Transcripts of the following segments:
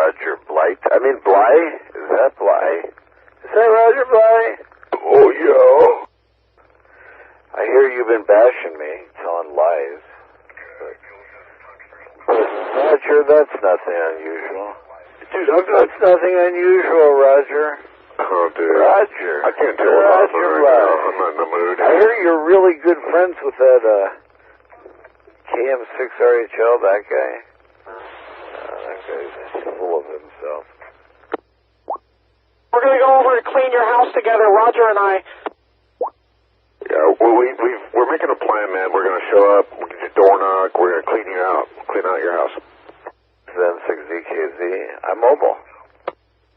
Roger Blight. I mean Bly? Is that Bly? Is that Roger Bly? Oh, yeah. I hear you've been bashing me, telling lies. But Roger, that's nothing unusual. Dude, That's nothing unusual, Roger. Oh, dude. Roger. I can't tell what's happening right now. I'm not in the mood. I hear you're really good friends with that, KM6RHL, that guy. That guy's full of himself. We're going to go over and clean your house together, Roger and I. Yeah, well, we're making a plan, man. We're going to show up, we're going to door knock, we're going to clean you out, clean out your house. N6ZKZ. I'm mobile.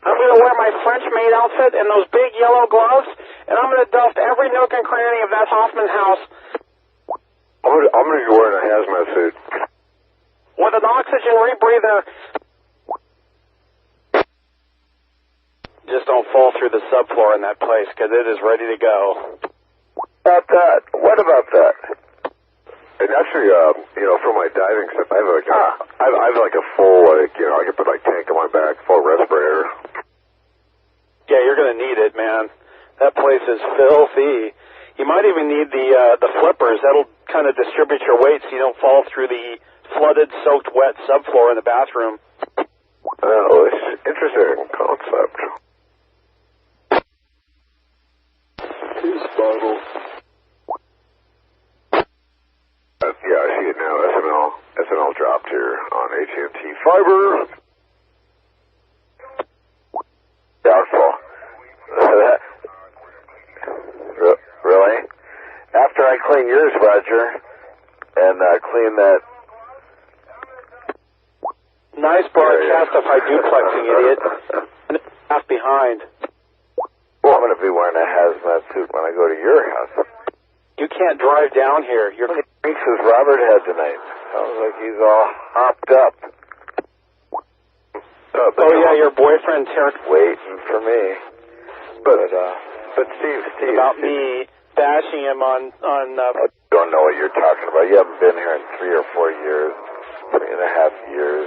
I'm going to wear my French-made outfit and those big yellow gloves, and I'm going to dust every nook and cranny of that Hoffman house. I'm going to be wearing a hazmat suit. With an oxygen rebreather. Just don't fall through the subfloor in that place, because it is ready to go. About that? What about that? And actually, for my diving stuff, I have like a full, I can put like tank on my back, full respirator. Yeah, you're going to need it, man. That place is filthy. You might even need the flippers. That'll kind of distribute your weight so you don't fall through the flooded, soaked, wet subfloor in the bathroom. Oh, it's interesting concept. Peace bottle. Yeah, I see it now. SNL dropped here on AT&T Fiber. Doubtful. Really? After I clean yours, Roger, and clean that... Nice broadcastify duplexing, idiot. Half behind. Well, I'm going to be wearing a hazmat suit when I go to your house. You can't drive down here. How many drinks has Robert had tonight? Sounds like he's all hopped up. Oh, yeah, your boyfriend, Terrence. Waiting for me. But Steve. About me bashing him on I don't know what you're talking about. You haven't been here in 3 or 4 years. 3.5 years.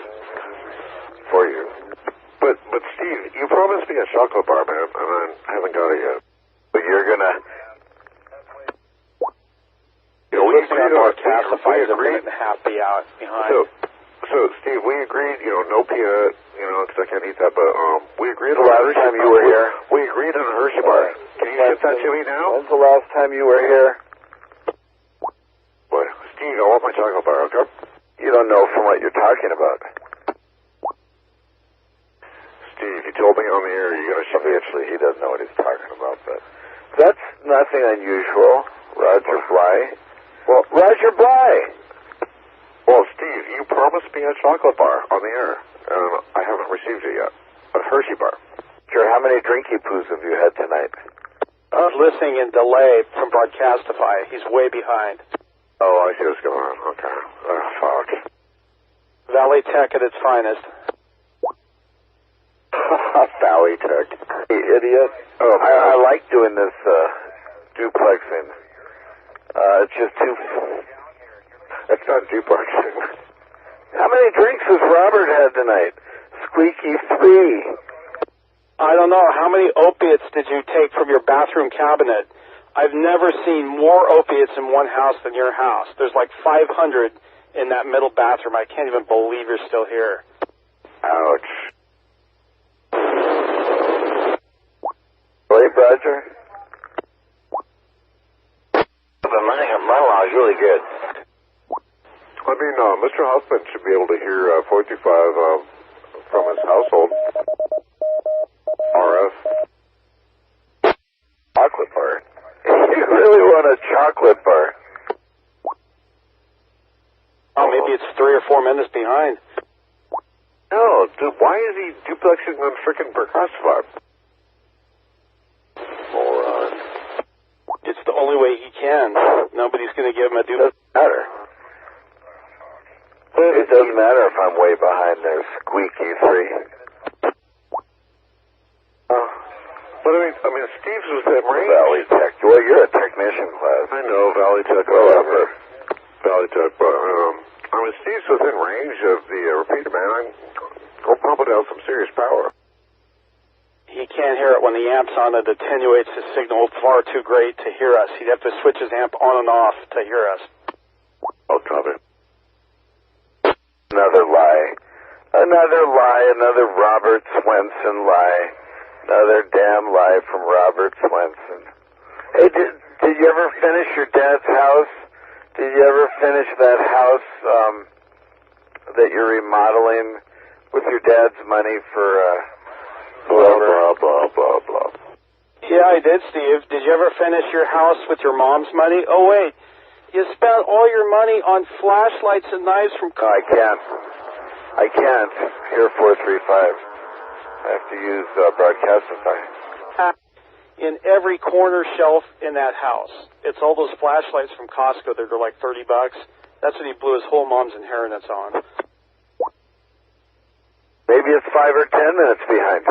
4 years. But Steve, you promised me a chocolate bar, man, and I haven't got it yet. But you're gonna... We agreed on broadcastify is a minute and a half behind. So Steve, we agreed, no peanut, because I can't eat that, but we agreed on the last time you were here. We agreed on a Hershey bar. Can you get that to me now? When's the last time you were here? Boy, Steve, I want my chocolate bar, okay? You don't know from what you're talking about. Steve, you told me on the air you're going to show me. Actually, he doesn't know what he's talking about, but that's nothing unusual. Roger Bly. Well, Roger Bly. Well, Steve, you promised me a chocolate bar on the air, and I haven't received it yet. A Hershey bar. Sure, how many drinky poos have you had tonight? Listening in delay from Broadcastify. He's way behind. Oh, I see what's going on. Okay. Oh, fuck. Valley Tech at its finest. Valley Tech. Hey, idiot. Oh, I like doing this duplexing. It's just too... That's not duplexing. How many drinks has Robert had tonight? Squeaky 3. I don't know. How many opiates did you take from your bathroom cabinet? I've never seen more opiates in one house than your house. There's like 500 in that middle bathroom. I can't even believe you're still here. Ouch. Really, Roger? My law is really good. I mean, Mr. Huffman should be able to hear 425 from his household. RF. Chocolate bar. You really want a chocolate bar? Oh, maybe it's 3 or 4 minutes behind. No, dude, why is he duplexing on frickin' Broadcastify? Moron. It's the only way he can. Nobody's going to give him a duplex. Doesn't matter. It doesn't matter if I'm way behind there, Squeaky 3. But I mean, Steve's within range. Valley Tech. Well, you're a technician class. I know, Valley Tech, whatever. Valley Tech, but, I mean, Steve's within range of the repeater, man. Go pumping out some serious power. He can't hear it when the amp's on. It attenuates his signal far too great to hear us. He'd have to switch his amp on and off to hear us. I'll copy. Another lie. Another lie. Another Robert Swenson lie. Another damn lie from Robert Swenson. Hey, did you ever finish your dad's house? Did you ever finish that house that you're remodeling with your dad's money for whoever? Blah, blah, blah, blah. Yeah, I did, Steve. Did you ever finish your house with your mom's money? Oh, wait. You spent all your money on flashlights and knives from... No, I can't. I can't. Here, 435. I have to use Broadcastify. In every corner shelf in that house. It's all those flashlights from Costco that are like $30. That's what he blew his whole mom's inheritance on. Maybe it's 5 or 10 minutes behind.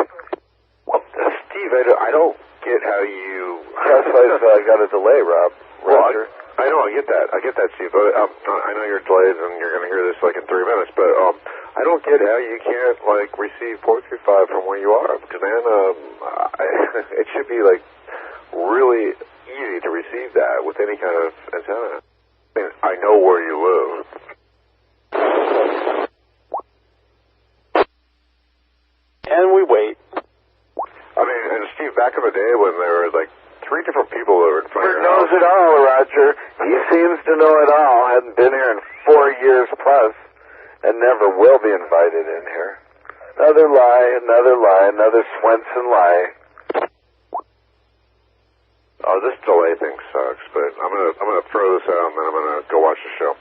Steve, I don't get how you... That's why I got a delay, Rob. Roger. Well, I know, I get that, Steve. I know you're delayed and you're going to hear this like in 3 minutes, but I don't get how you can't like receive 435 from where you are. Because man, it should be like really easy to receive that with any kind of antenna. I mean, I know where you live. And we wait. I mean, and Steve, back in the day when there were like 3 different people that were in front of your knows house. it all, Roger. He seems to know it all. Hadn't been here in 4 years plus, and never will be invited in here. Another lie, another Swenson lie. Oh, this delay thing sucks, but I'm gonna throw this out and then I'm gonna go watch the show.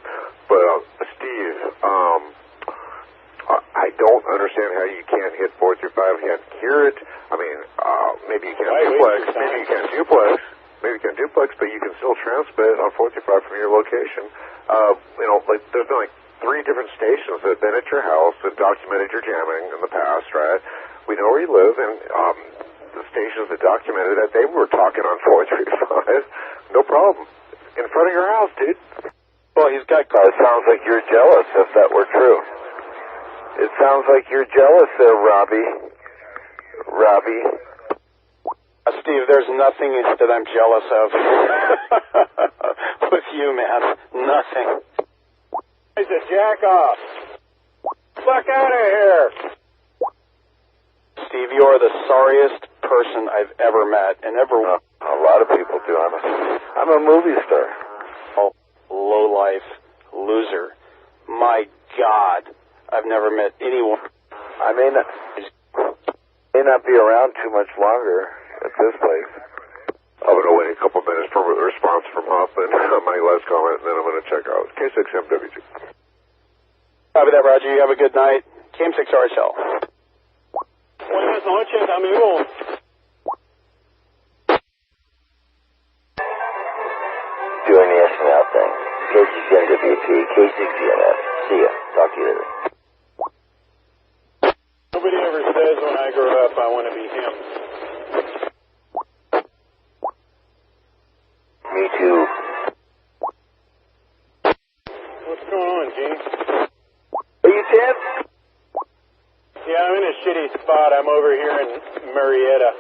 But Steve, I don't understand how you can't hit 435. You can't hear it. I mean, maybe you can't duplex, maybe you can't duplex, but you can still transmit on 435 from your location. You know, like there's been like 3 different stations that have been at your house that documented your jamming in the past, right? We know where you live, and the stations that documented that, they were talking on 435. No problem. In front of your house, dude. Well, he's got... It sounds like you're jealous, if that were true. It sounds like you're jealous there, Robbie. Steve, there's nothing that I'm jealous of. With you, man. Nothing. He's a jack off. Fuck out of here. Steve, you are the sorriest person I've ever met, and ever... a lot of people do. I'm a movie star. Oh, low-life loser. My God. I've never met anyone. I may not be around too much longer at this place. I'm going to wait a couple minutes for a response from Huff and my last comment, and then I'm going to check out K6MWG. Copy that, Roger. You have a good night. KM6RHL. Buenas noches, amigo. Doing the SNL thing. K6MWP, K6ZMF. See ya. Talk to you later. Nobody ever says when I grow up I want to be him. Me too. What's going on, Gene? Are you Tim? Yeah, I'm in a shitty spot. I'm over here in Marietta.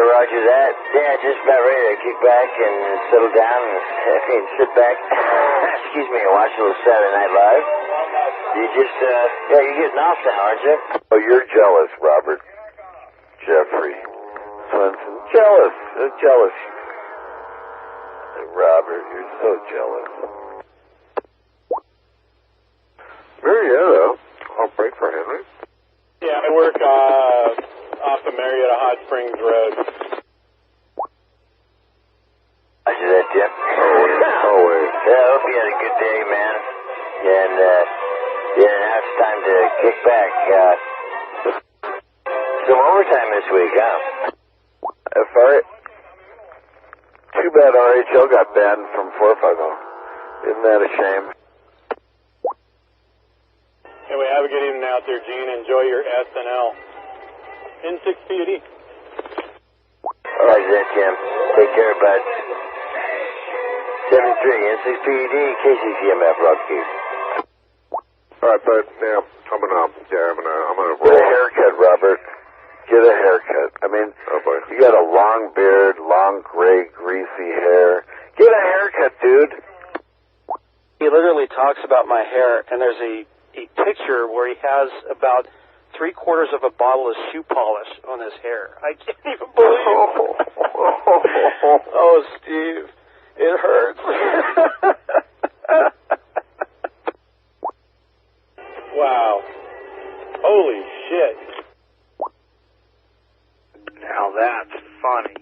Roger that. Yeah, just about ready to kick back and settle down and sit back. Excuse me, and watch a little Saturday Night Live. You just, yeah, you're getting off now, aren't you? Oh, you're jealous, Robert. Jeffrey Swenson. Jealous. Jealous. Robert, you're so jealous. Marietta. I'll break for Henry. Yeah, I work off the Marietta Hot Springs Road. Roger that, Jim. Always. Yeah, I hope you had a good day, man. And, yeah, now it's time to kick back. Some overtime this week, huh? Too bad RHL got banned from 450. Isn't that a shame? Anyway, have a good evening out there, Gene. Enjoy your SNL. N6ZKZ. Roger that, Jim. Take care, bud. 73, N6ZKZ, K6ZMF, Rocky. All right, bud. Yeah, I'm going to and there's a picture where he has about 3/4 of a bottle of shoe polish on his hair. I can't even believe it. Oh, Steve, it hurts. Wow. Holy shit. Now that's funny.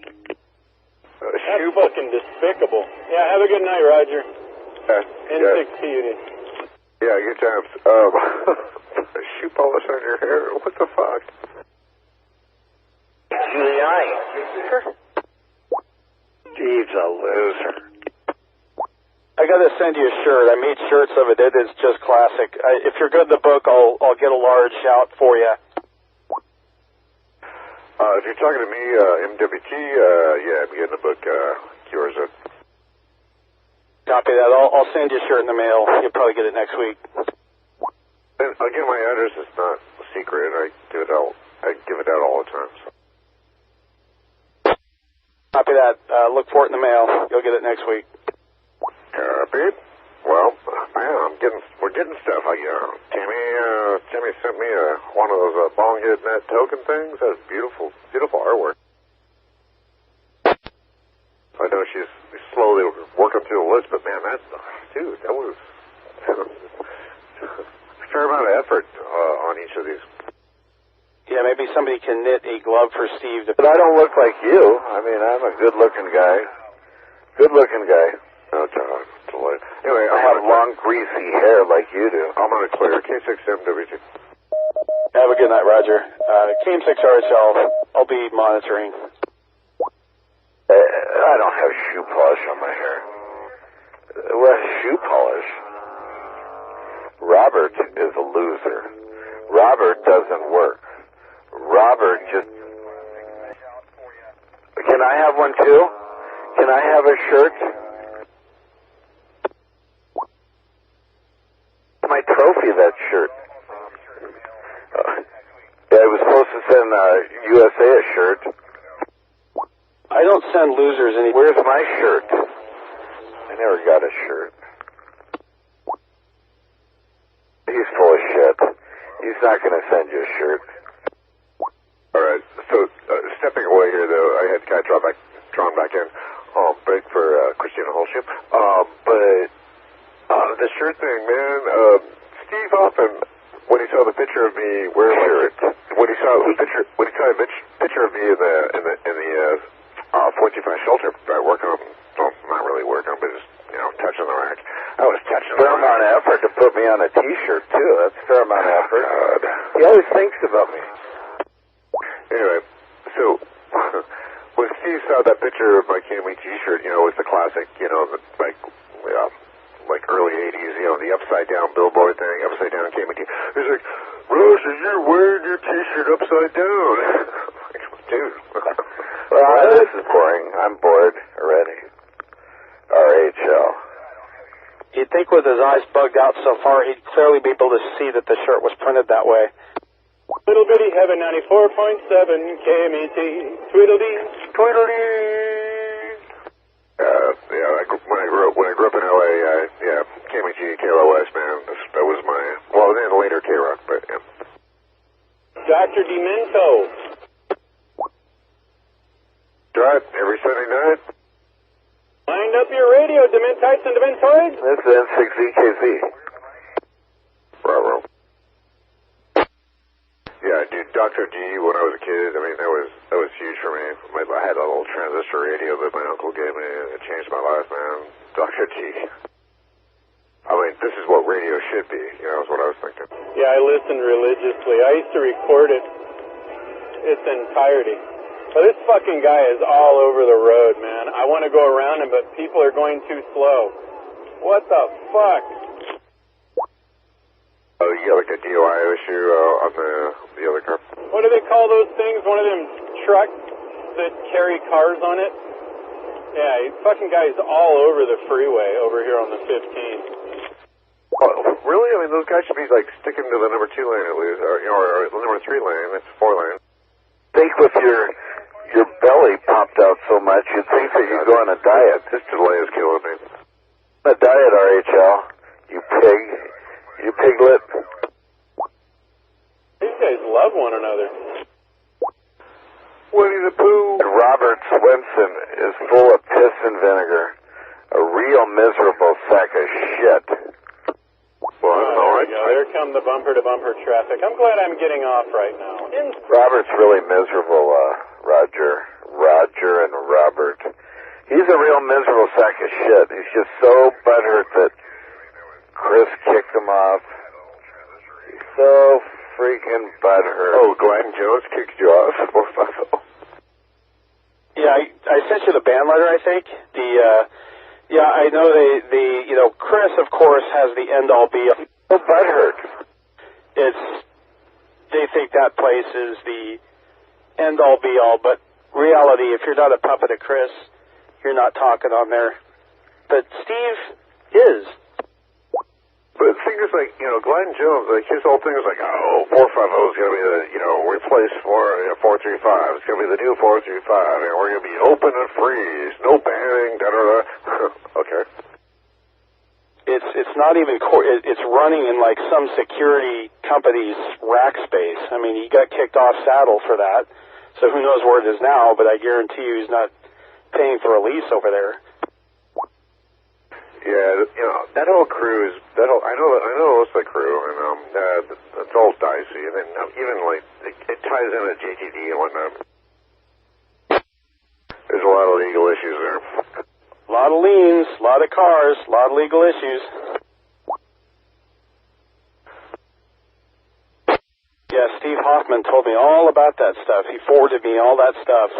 That's fucking despicable. Yeah, have a good night, Roger. N6 to you, dude. Yeah, good times. Shoe polish on your hair? What the fuck? Giuliani. Steve's a loser. I gotta send you a shirt. I made shirts of it. It is just classic. If you're good in the book, I'll get a large out for you. If you're talking to me, MWT, yeah, I'm getting the book, yours. Copy that. I'll send you a shirt in the mail. You'll probably get it next week. And again, my address is not a secret. I give it out all the time. So. Copy that. Look for it in the mail. You'll get it next week. Copy. Well, man, we're getting stuff. Tammy sent me one of those bong-head net token things. That's beautiful artwork. I know she's slowly working through the list, but man, that was a fair amount of effort on each of these. Yeah, maybe somebody can knit a glove for Steve. But I don't look like you. I mean, I'm a good-looking guy. Oh, John. Anyway, I have long, greasy hair like you do. I'm on a clear. K6MWT. Have a good night, Roger. KM6RHL, I'll be monitoring. I don't have shoe polish on my hair. What shoe polish? Robert is a loser. Robert doesn't work. Robert just... Can I have one too? Can I have a shirt? My trophy, that shirt. Yeah, I was supposed to send USA a shirt. I don't send losers any... Where's my shirt? I never got a shirt. He's full of shit. He's not going to send you a shirt. All right. So, stepping away here, though, I had kind of drawn back in. Break for Christina Holship. But the shirt thing, man. Steve often, when he saw the picture of me wearing my shirt, when he saw a picture of me in the 425 shelter, working on, well, not really working, but just touching the rack. I was touching the rack. Fair amount of effort to put me on a T-shirt too. That's a fair amount of effort. God. He always thinks about me. Anyway, so when Steve saw that picture of my KM T-shirt, with the classic, like early 80s, the upside down billboard thing, upside down KM T. He's like, Rosa, you're wearing your T-shirt upside down. Dude. Well, this is boring. I'm bored already. RHL. You'd think with his eyes bugged out so far, he'd clearly be able to see that the shirt was printed that way. Little bitty heaven 94.7 KMET. Tweedledee. When I grew up in LA, KMET, KLOS, man, that was my, well, then later K-Rock, but yeah. Dr. Demento. Right, every Sunday night. Wind up your radio, Dementites and Dementoids. This is N6ZKZ. Bravo. Yeah, dude, Dr. D, when I was a kid, I mean, that was huge for me. I had a little transistor radio that my uncle gave me, and it changed my life, man. Dr. D. I mean, this is what radio should be, is what I was thinking. Yeah, I listened religiously. I used to record it, its entirety. But this fucking guy is all over the road, man. I want to go around him, but people are going too slow. What the fuck? Oh, you got like a DOI issue on the other car? What do they call those things? One of them trucks that carry cars on it? Yeah, fucking guy's all over the freeway over here on the 15. Oh, really? I mean, those guys should be like sticking to the number 2 lane at least, or the number 3 lane. It's 4 lane. Think with your belly popped out so much, you'd think that you'd go on a diet. This delay is killing me. A diet, RHL. You pig. You piglet. These guys love one another. Winnie the Pooh. Robert Swenson is full of piss and vinegar. A real miserable sack of shit. Well, there we go. There come the bumper-to-bumper traffic. I'm glad I'm getting off right now. Robert's really miserable, Roger. Roger and Robert. He's a real miserable sack of shit. He's just so butthurt that Chris kicked him off. He's so freaking butthurt. Oh, Glenn Jones kicked you off? Yeah, I sent you the ban letter, I think. Yeah, I know Chris, of course, has the end-all be-all. So butthurt. They think that place is the end-all be-all, but reality, if you're not a puppet of Chris, you're not talking on there. But Steve is. But the thing is, like, Glenn Jones, like, his whole thing is like, 450 is going to be the, replace 435. It's going to be the new 435, and we're going to be open and freeze, no banning, da-da-da. Okay. It's not even it's running in like some security company's rack space. I mean, he got kicked off saddle for that, so who knows where it is now? But I guarantee you, he's not paying for a lease over there. Yeah, that whole crew is I know it's the crew, and it's all dicey, and then even like it ties into JTD and whatnot. There's a lot of legal issues there. A lot of liens, a lot of cars, a lot of legal issues. Yeah, Steve Hoffman told me all about that stuff. He forwarded me all that stuff.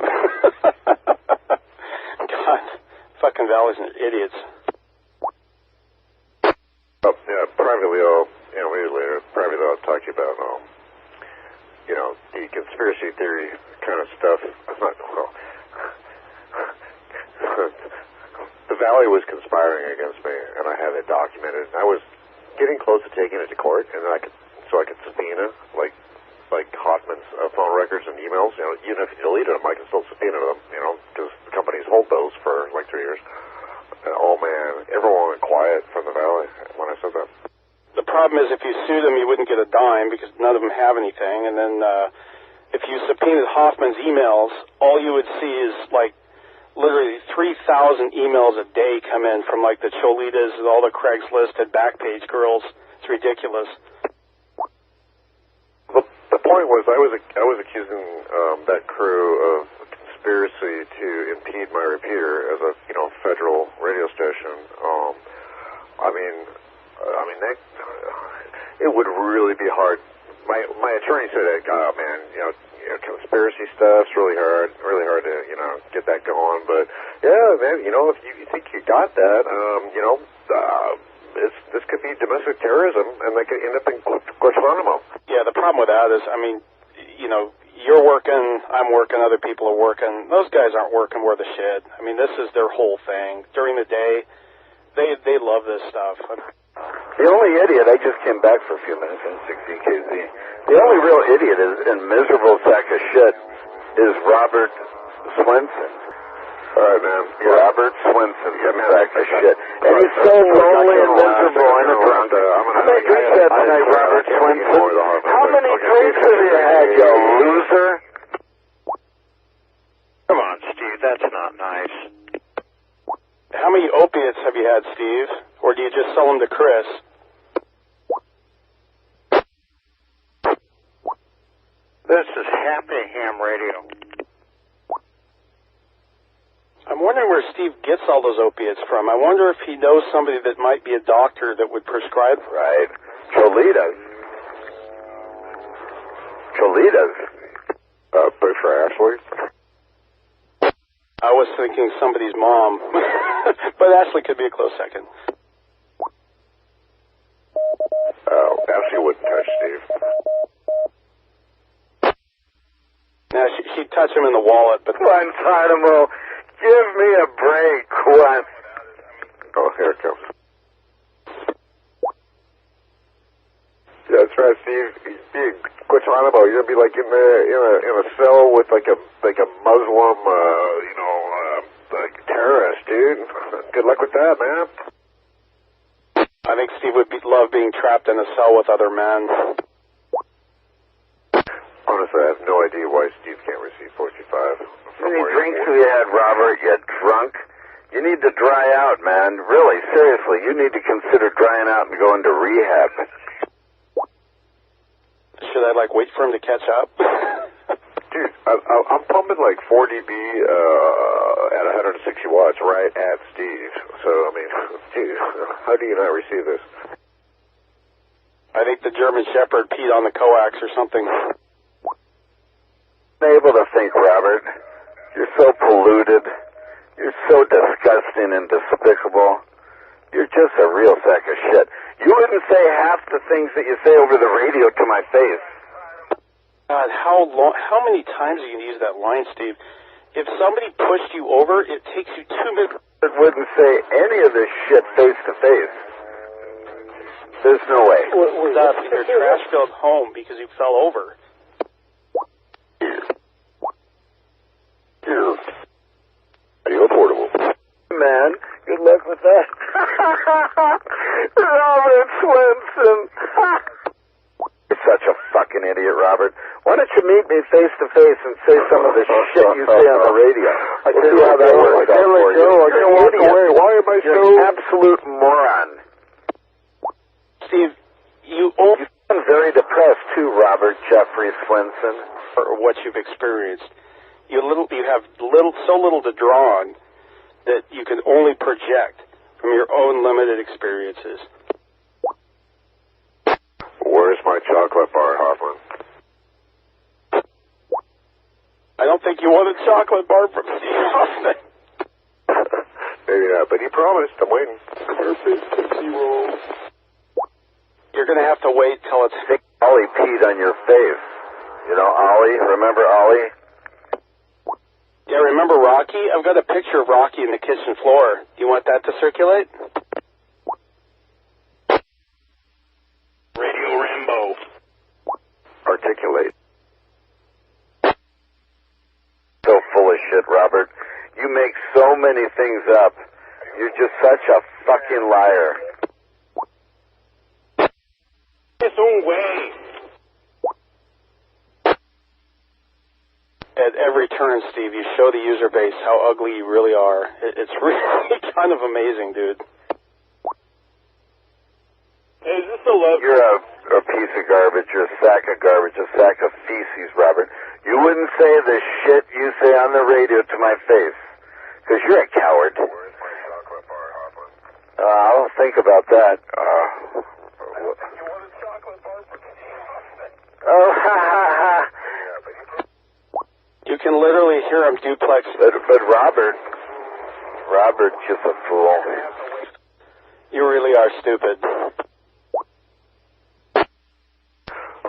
God, fucking Valley's idiots. Yeah, privately I'll talk to you about, the conspiracy theory kind of stuff. The Valley was conspiring against me, and I had it documented. And I was getting close to taking it to court, and then I could subpoena, like Hoffman's phone records and emails. Even if you deleted them, I can still subpoena them, because the companies hold those for like 3 years. And, oh man, everyone went quiet from the Valley when I said that. The problem is if you sued them, you wouldn't get a dime because none of them have anything. And then if you subpoenaed Hoffman's emails, all you would see is like literally 3,000 emails a day come in from like the Cholitas and all the Craigslist and Backpage girls. It's ridiculous. The point was I was accusing that crew of conspiracy to impede my repeater as a federal radio station. It would really be hard. My attorney said, "Oh man, conspiracy stuff's really hard to get that going." But yeah, man, if you think you got that, this could be domestic terrorism, and they could end up in Guantanamo. Yeah, the problem with that is, you're working, I'm working, other people are working. Those guys aren't working worth a shit. I mean, this is their whole thing. During the day, they love this stuff. The only idiot, I just came back for a few minutes on N6ZKZ. The only real idiot and miserable sack of shit is Robert Swenson. All right, man. Robert Swenson, sack of shit. And he's so lonely and miserable and a drunk. How many drinks had tonight, Robert Swenson? How many drinks have you had, you loser? Come on, Steve, that's not nice. How many opiates have you had, Steve? Or do you just sell them to Chris? This is Happy Ham Radio. I'm wondering where Steve gets all those opiates from. I wonder if he knows somebody that might be a doctor that would prescribe. Right. Cholitas. But for Ashley? I was thinking somebody's mom. But Ashley could be a close second. Oh, Ashley wouldn't touch Steve. Now, she'd touch him in the wallet, but... Guantanamo, give me a break, Oh, here it comes. Yeah, that's right, Steve. Guantanamo, you're gonna be like in a cell with like a Muslim, terrorist, dude. Good luck with that, man. I think Steve would love being trapped in a cell with other men. Honestly, I have no idea why Steve can't receive 45. How many drinks have you had, Robert? You drunk? You need to dry out, man. Really, seriously, you need to consider drying out and going to rehab. Should I, wait for him to catch up? Dude, I'm pumping 4 dB at 160 watts right at Steve. So, I mean, dude, how do you not receive this? I think the German Shepherd peed on the coax or something. Able to think, Robert. You're so polluted. You're so disgusting and despicable. You're just a real sack of shit. You wouldn't say half the things that you say over the radio to my face. God, how many times are you going to use that line, Steve? If somebody pushed you over, it takes you 2 minutes. I wouldn't say any of this shit face to face. There's no way. Stop in your trash-filled home because you fell over. Are you affordable? Man, good luck with that. Robert Swenson. You're such a fucking idiot, Robert. Why don't you meet me face to face and say some of the shit you say on the radio? I can't see how that works out for you. I can't walk away. Why am I so... You're an absolute moron. Steve, you sound very depressed too, Robert Jeffrey Swenson. For what you've experienced. You have so little to draw on that you can only project from your own limited experiences. Where's my chocolate bar, Hoffman? I don't think you want a chocolate bar from Steve Hoffman. Maybe not, but he promised. I'm waiting. You're going to have to wait till it's... Ollie peed on your face. You know Ollie? Remember Ollie? Yeah, remember Rocky? I've got a picture of Rocky in the kitchen floor. You want that to circulate? Radio Rambo. Articulate. So full of shit, Robert. You make so many things up. You're just such a fucking liar. His own way. At every turn, Steve, you show the user base how ugly you really are. It's really kind of amazing, dude. Hey, is this a love? You're a piece of garbage. You're a sack of garbage, a sack of feces, Robert. You wouldn't say the shit you say on the radio to my face, because you're a coward. I'll think about that. Oh, ha, ha, ha. You can literally hear him duplex. But Robert's just a fool. You really are stupid.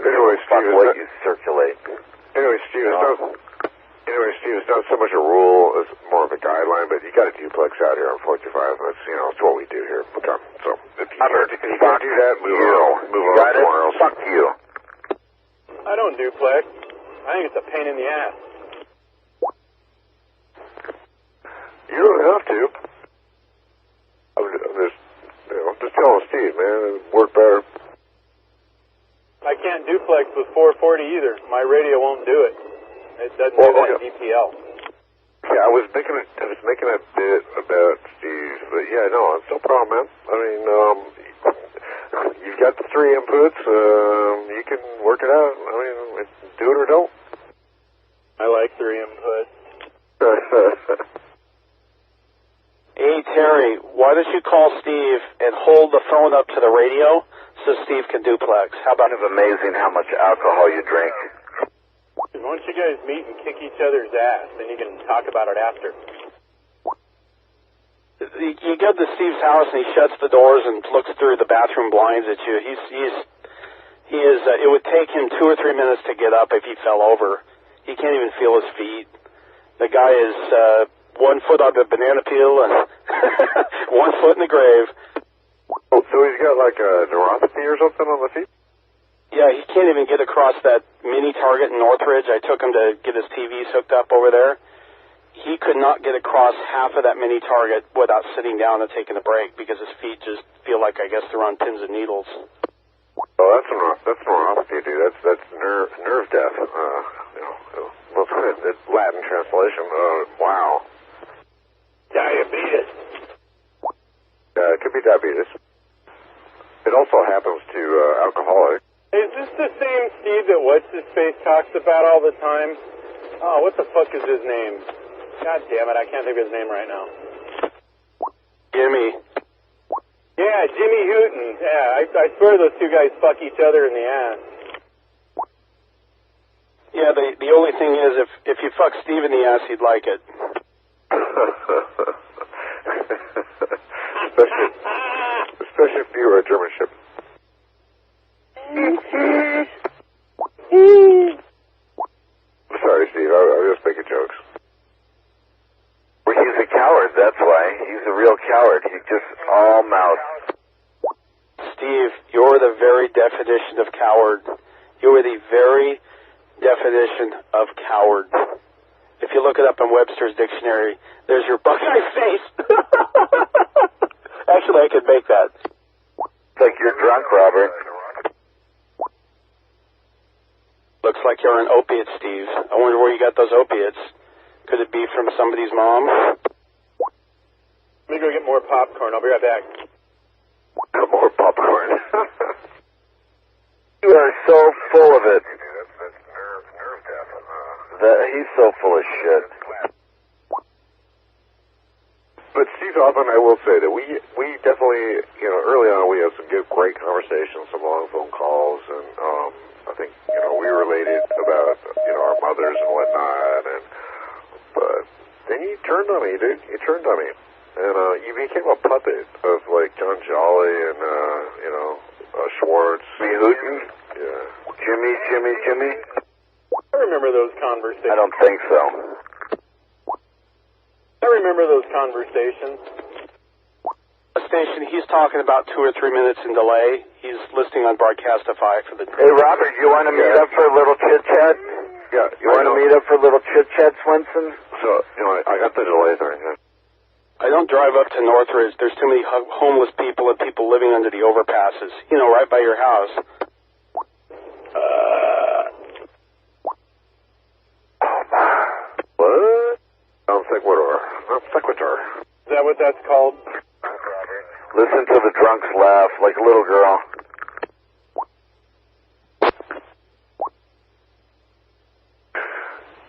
Anyway, Steve, you circulate. Anyway, Steve, it's not so much a rule as more of a guideline, but you got a duplex out here on 45. That's it's what we do here. Okay. So if you can't do that, move on somewhere else. Fuck you. I don't duplex. I think it's a pain in the ass. You don't have to. I'm just telling Steve, man, it worked better. I can't duplex with 440 either. My radio won't do it. It doesn't do that DPL. Yeah, I was making a bit about Steve, but yeah, no, it's no problem, man. I mean, you've got the 3 inputs. You can work it out. I mean, do it or don't. I like 3 inputs. Hey, Terry, why don't you call Steve and hold the phone up to the radio so Steve can duplex? How about... It's amazing how much alcohol you drink. Once you guys meet and kick each other's ass, then you can talk about it after. You go to Steve's house and he shuts the doors and looks through the bathroom blinds at you. It would take him 2 or 3 minutes to get up if he fell over. He can't even feel his feet. The guy is 1 foot on the banana peel and 1 foot in the grave. Oh, so he's got like a neuropathy or something on the feet? Yeah, he can't even get across that mini Target in Northridge. I took him to get his TVs hooked up over there. he could not get across half of that mini target without sitting down and taking a break because his feet just feel like, I guess, they're on pins and needles. Oh, that's neuropathy, dude. That's nerve death. Well, it's Latin translation. Wow. Diabetes. It could be diabetes. It also happens to alcoholics. Is this the same Steve that What's-His-Face talks about all the time? Oh, what the fuck is his name? God damn it, I can't think of his name right now. Jimmy. Yeah, Jimmy Hooten. Yeah, I swear those two guys fuck each other in the ass. Yeah, the only thing is, if you fuck Steve in the ass, he'd like it. especially if you were a German ship. Sorry, Steve. I was just making jokes. Well, he's a coward, that's why. He's a real coward. He's just all mouth. Steve, you're the very definition of coward. You are the very definition of coward. If you look it up in Webster's dictionary, there's your Buckeye face. Actually, I could make that. It's like you're drunk, Robert. Looks like you're on opiates, Steve. I wonder where you got those opiates. Could it be from somebody's mom? Let me go get more popcorn. I'll be right back. More popcorn. You are so full of it. That's nerve death. He's so full of shit. But Steve Hoffman, I will say that we definitely, early on we had some great conversations, some long phone calls, and I think, we related about, our mothers and whatnot, but then he turned on me, dude. He turned on me. And you became a puppet of, like, John Jolly and, Schwartz. Me Hooten? Yeah. Jimmy? I remember those conversations. I don't think so. I remember those conversations. Station, he's talking about 2 or 3 minutes in delay. He's listening on Broadcastify for the... Hey, Robert, you want to meet up for a little chit-chat? Yeah. You want to meet up for a little chit-chat, Swenson? So, I got the delay thing. I don't drive up to Northridge. There's too many homeless people and people living under the overpasses. Right by your house. What? Non sequitur. Is that what that's called? Listen to the drunks laugh like a little girl.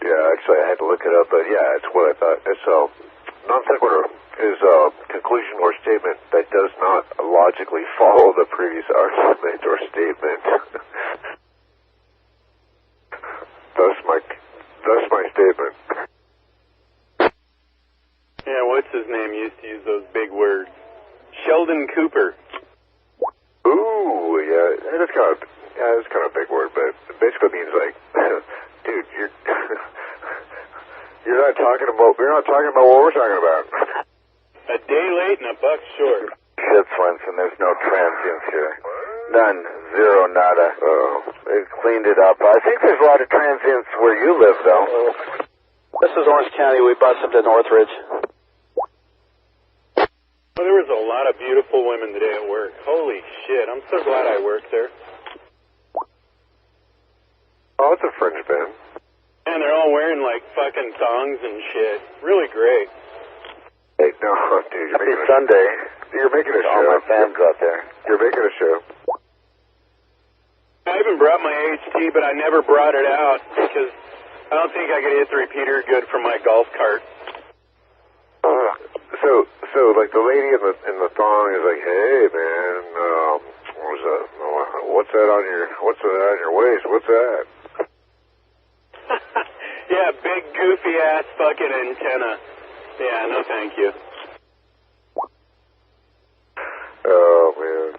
Yeah, actually, I had to look it up, but yeah, it's what I thought. It's non sequitur is a conclusion or statement that does not logically follow the previous argument or statement. Thus my statement. Yeah, what's his name used to use those big words? Sheldon Cooper. Ooh, yeah, it's kind of a big word, but it basically means like, dude, we're not talking about what we're talking about. A day late and a buck short. Shit, Swenson, there's no transients here. None. Zero, nada. They've cleaned it up. I think there's a lot of transients where you live, though. This is Orange County. We bus up to Northridge. Well, there was a lot of beautiful women today at work. Holy shit, I'm so glad I work there. Oh, it's a fringe band. And they're all wearing, like, fucking thongs and shit. Really great. Hey, no, dude, Happy Sunday. You're making a show. All my fans out there. You're making a show. I even brought my HT, but I never brought it out because I don't think I could hit the repeater good from my golf cart. So like the lady in the thong is like, hey man, what's that on your waist? What's that? Yeah, big goofy ass fucking antenna. Yeah, no thank you. Oh man.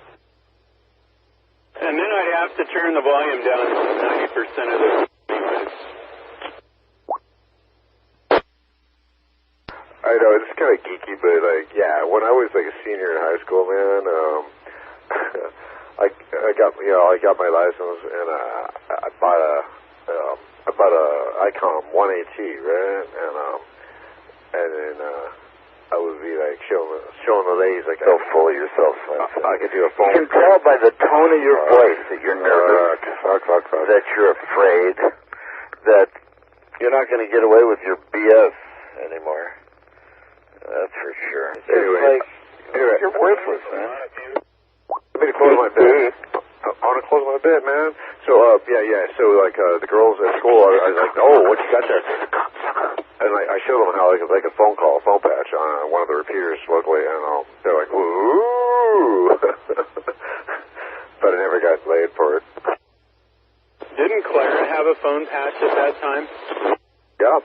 And then I'd have to turn the volume down to 90% of the I know, it's kind of geeky, but like, yeah, when I was like a senior in high school, man, I got my license and I bought a ICOM 1AT, right? And and then I would be like showing the ladies like Don't fool yourself, Swenson. I could do a phone. You can tell by the tone of your voice that you're nervous, that you're afraid, that you're not going to get away with your BS anymore. That's for sure. Anyway, you're worthless, man. Let me close my bed. I want to close my bed, man. So, So, like, the girls at school, I was like, oh, what you got there? And I showed them how I could make a phone patch on one of the repeaters locally, and they're like, ooh. But I never got laid for it. Didn't Claire have a phone patch at that time? Yep.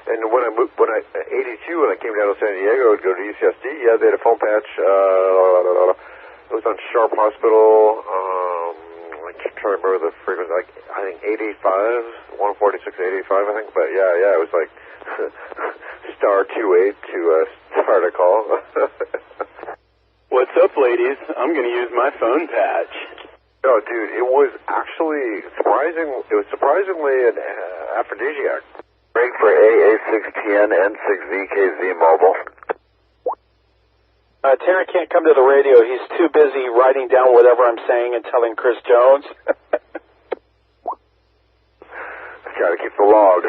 And when I moved, 82, when I came down to San Diego to go to UCSD, yeah, they had a phone patch. It was on Sharp Hospital. I'm trying to remember the frequency. Like, I think 85, 146, 85, I think. But yeah, it was like star 28 to start a call. What's up, ladies? I'm going to use my phone patch. Oh, dude, it was actually surprisingly an aphrodisiac. Break for AA6TN N6ZKZ mobile. Terry can't come to the radio. He's too busy writing down whatever I'm saying and telling Chris Jones. Gotta keep the log.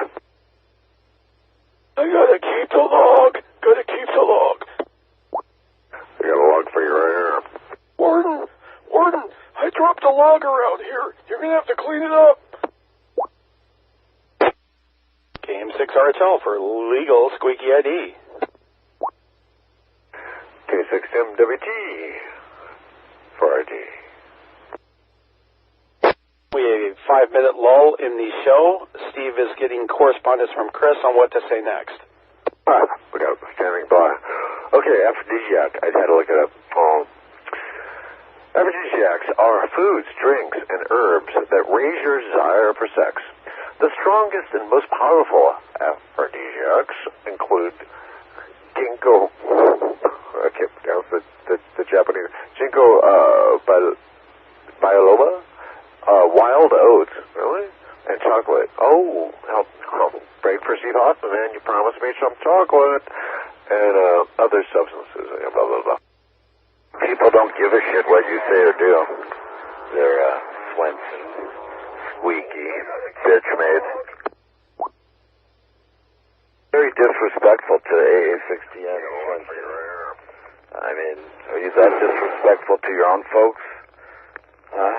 I gotta keep the log. I got a log for you right here. Warden, I dropped a log around here. You're gonna have to clean it up. KM6RHL for legal squeaky ID. K6MWT for ID. We have a 5-minute lull in the show. Steve is getting correspondence from Chris on what to say next. We got standing by. Okay, aphrodisiac. I had to look it up. Aphrodisiacs are foods, drinks, and herbs that raise your desire for sex. The strongest and most powerful aphrodisiacs include ginkgo. I can't pronounce the Japanese. Ginkgo biloba, wild oats, really, and chocolate. Oh, break for Steve Hoffman, man. You promised me some chocolate and other substances. Blah blah blah. People don't give a shit what you say or do. They're Swenson, squeaky, bitch made. Very disrespectful to AA6TN Swenson. I mean, are you that disrespectful to your own folks? Huh?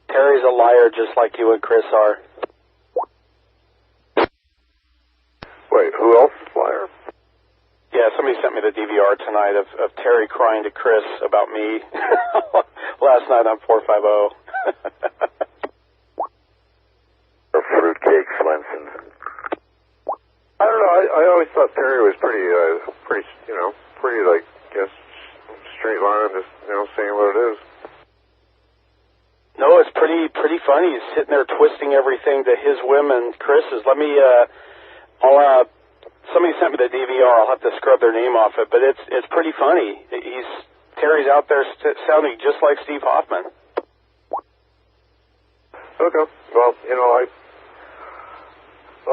Terry's a liar just like you and Chris are. Wait, who else is a liar? Yeah, somebody sent me the DVR tonight of Terry crying to Chris about me last night on 450. Or fruitcake, Swenson. I don't know. I always thought Terry was pretty like, straight line, just, saying what it is. No, it's pretty funny. He's sitting there twisting everything to his whim and Chris's. Somebody sent me the DVR. I'll have to scrub their name off it, but it's pretty funny. Terry's out there sounding just like Steve Hoffman. Okay. Well,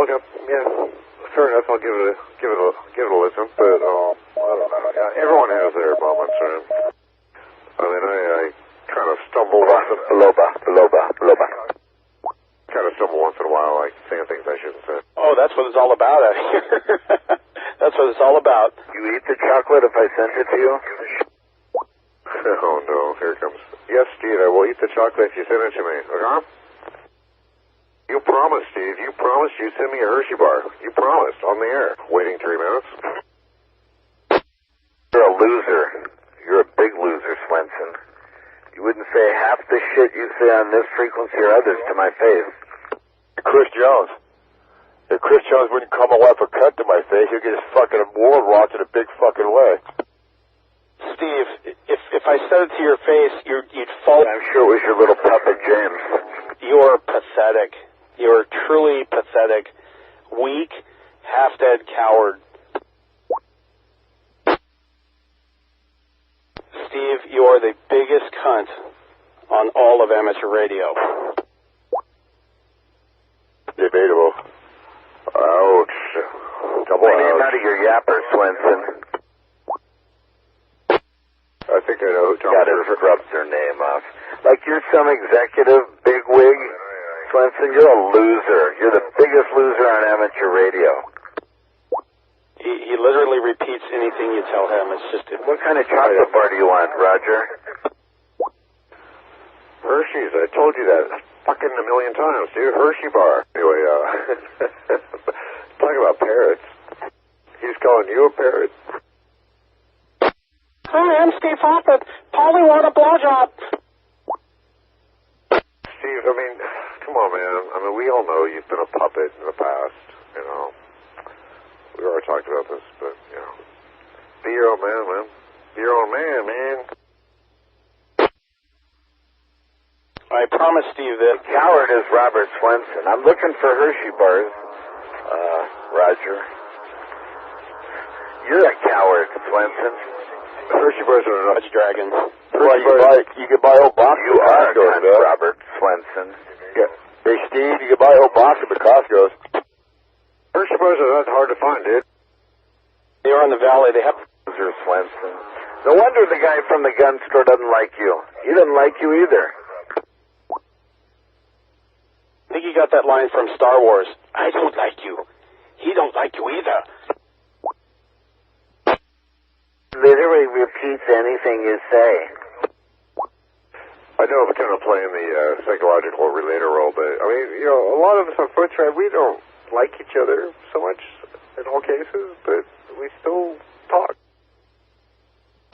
okay, yeah. Fair enough. I'll give it a listen. But I don't know. Everyone has their moments, right? I mean, I kind of stumble. Loba. Kind of stumble once in a while, like saying things I shouldn't say. Oh, that's what it's all about out here. That's what it's all about. You eat the chocolate if I sent it to you? Oh no, here it comes. Yes, Steve, I will eat the chocolate if you send it to me. Okay? You promised, Steve. You promised you'd send me a Hershey bar. You promised on the air. Waiting 3 minutes. You're a loser. You're a big loser, Swenson. You wouldn't say half the shit you say on this frequency or others to my face. Chris Jones. If Chris Jones wouldn't come and wipe a cut to my face, he'd get his fucking world rocked in a big fucking way. Steve, if I said it to your face, you'd fall. I'm sure it was your little puppet, James. You're pathetic. You're truly pathetic. Weak, half-dead coward. Steve, you are the biggest cunt on all of amateur radio. Debatable. Ouch. Like you're some executive bigwig, Swenson. You're a loser. You're the biggest loser on amateur radio. He literally repeats anything you tell him. It's just... What kind of chocolate bar do you want, Roger? Hershey's. I told you that fucking a million times, dude. Hershey bar. Anyway, talking about parrots. He's calling you a parrot. Hi, I'm Steve Hoffman. Paulie want a blowjob. Steve, I mean, come on, man. I mean, we all know you've been a puppet in the past, you know. We already talked about this, but, you know. Be your own man, man. Be your own man, man. I promise, Steve, that... Coward is Robert Swenson. I'm looking for Hershey bars, Roger. You're a coward, Swenson. Hershey bars are enough. Dragons. Well, you can buy a whole box You at are a Costco's, cunt, though. Robert Swenson. Yeah. Hey, Steve, you can buy a whole box at the Costco's. Hershey bars are not hard to find, dude. They are in the valley. They have... Loser Swenson. No wonder the guy from the gun store doesn't like you. He doesn't like you either. I think he got that line from Star Wars. I don't like you. He don't like you either. Literally repeats anything you say. I know I'm kind of playing the psychological relator role, but, I mean, you know, a lot of us on Foot Tribe, we don't like each other so much in all cases, but we still talk.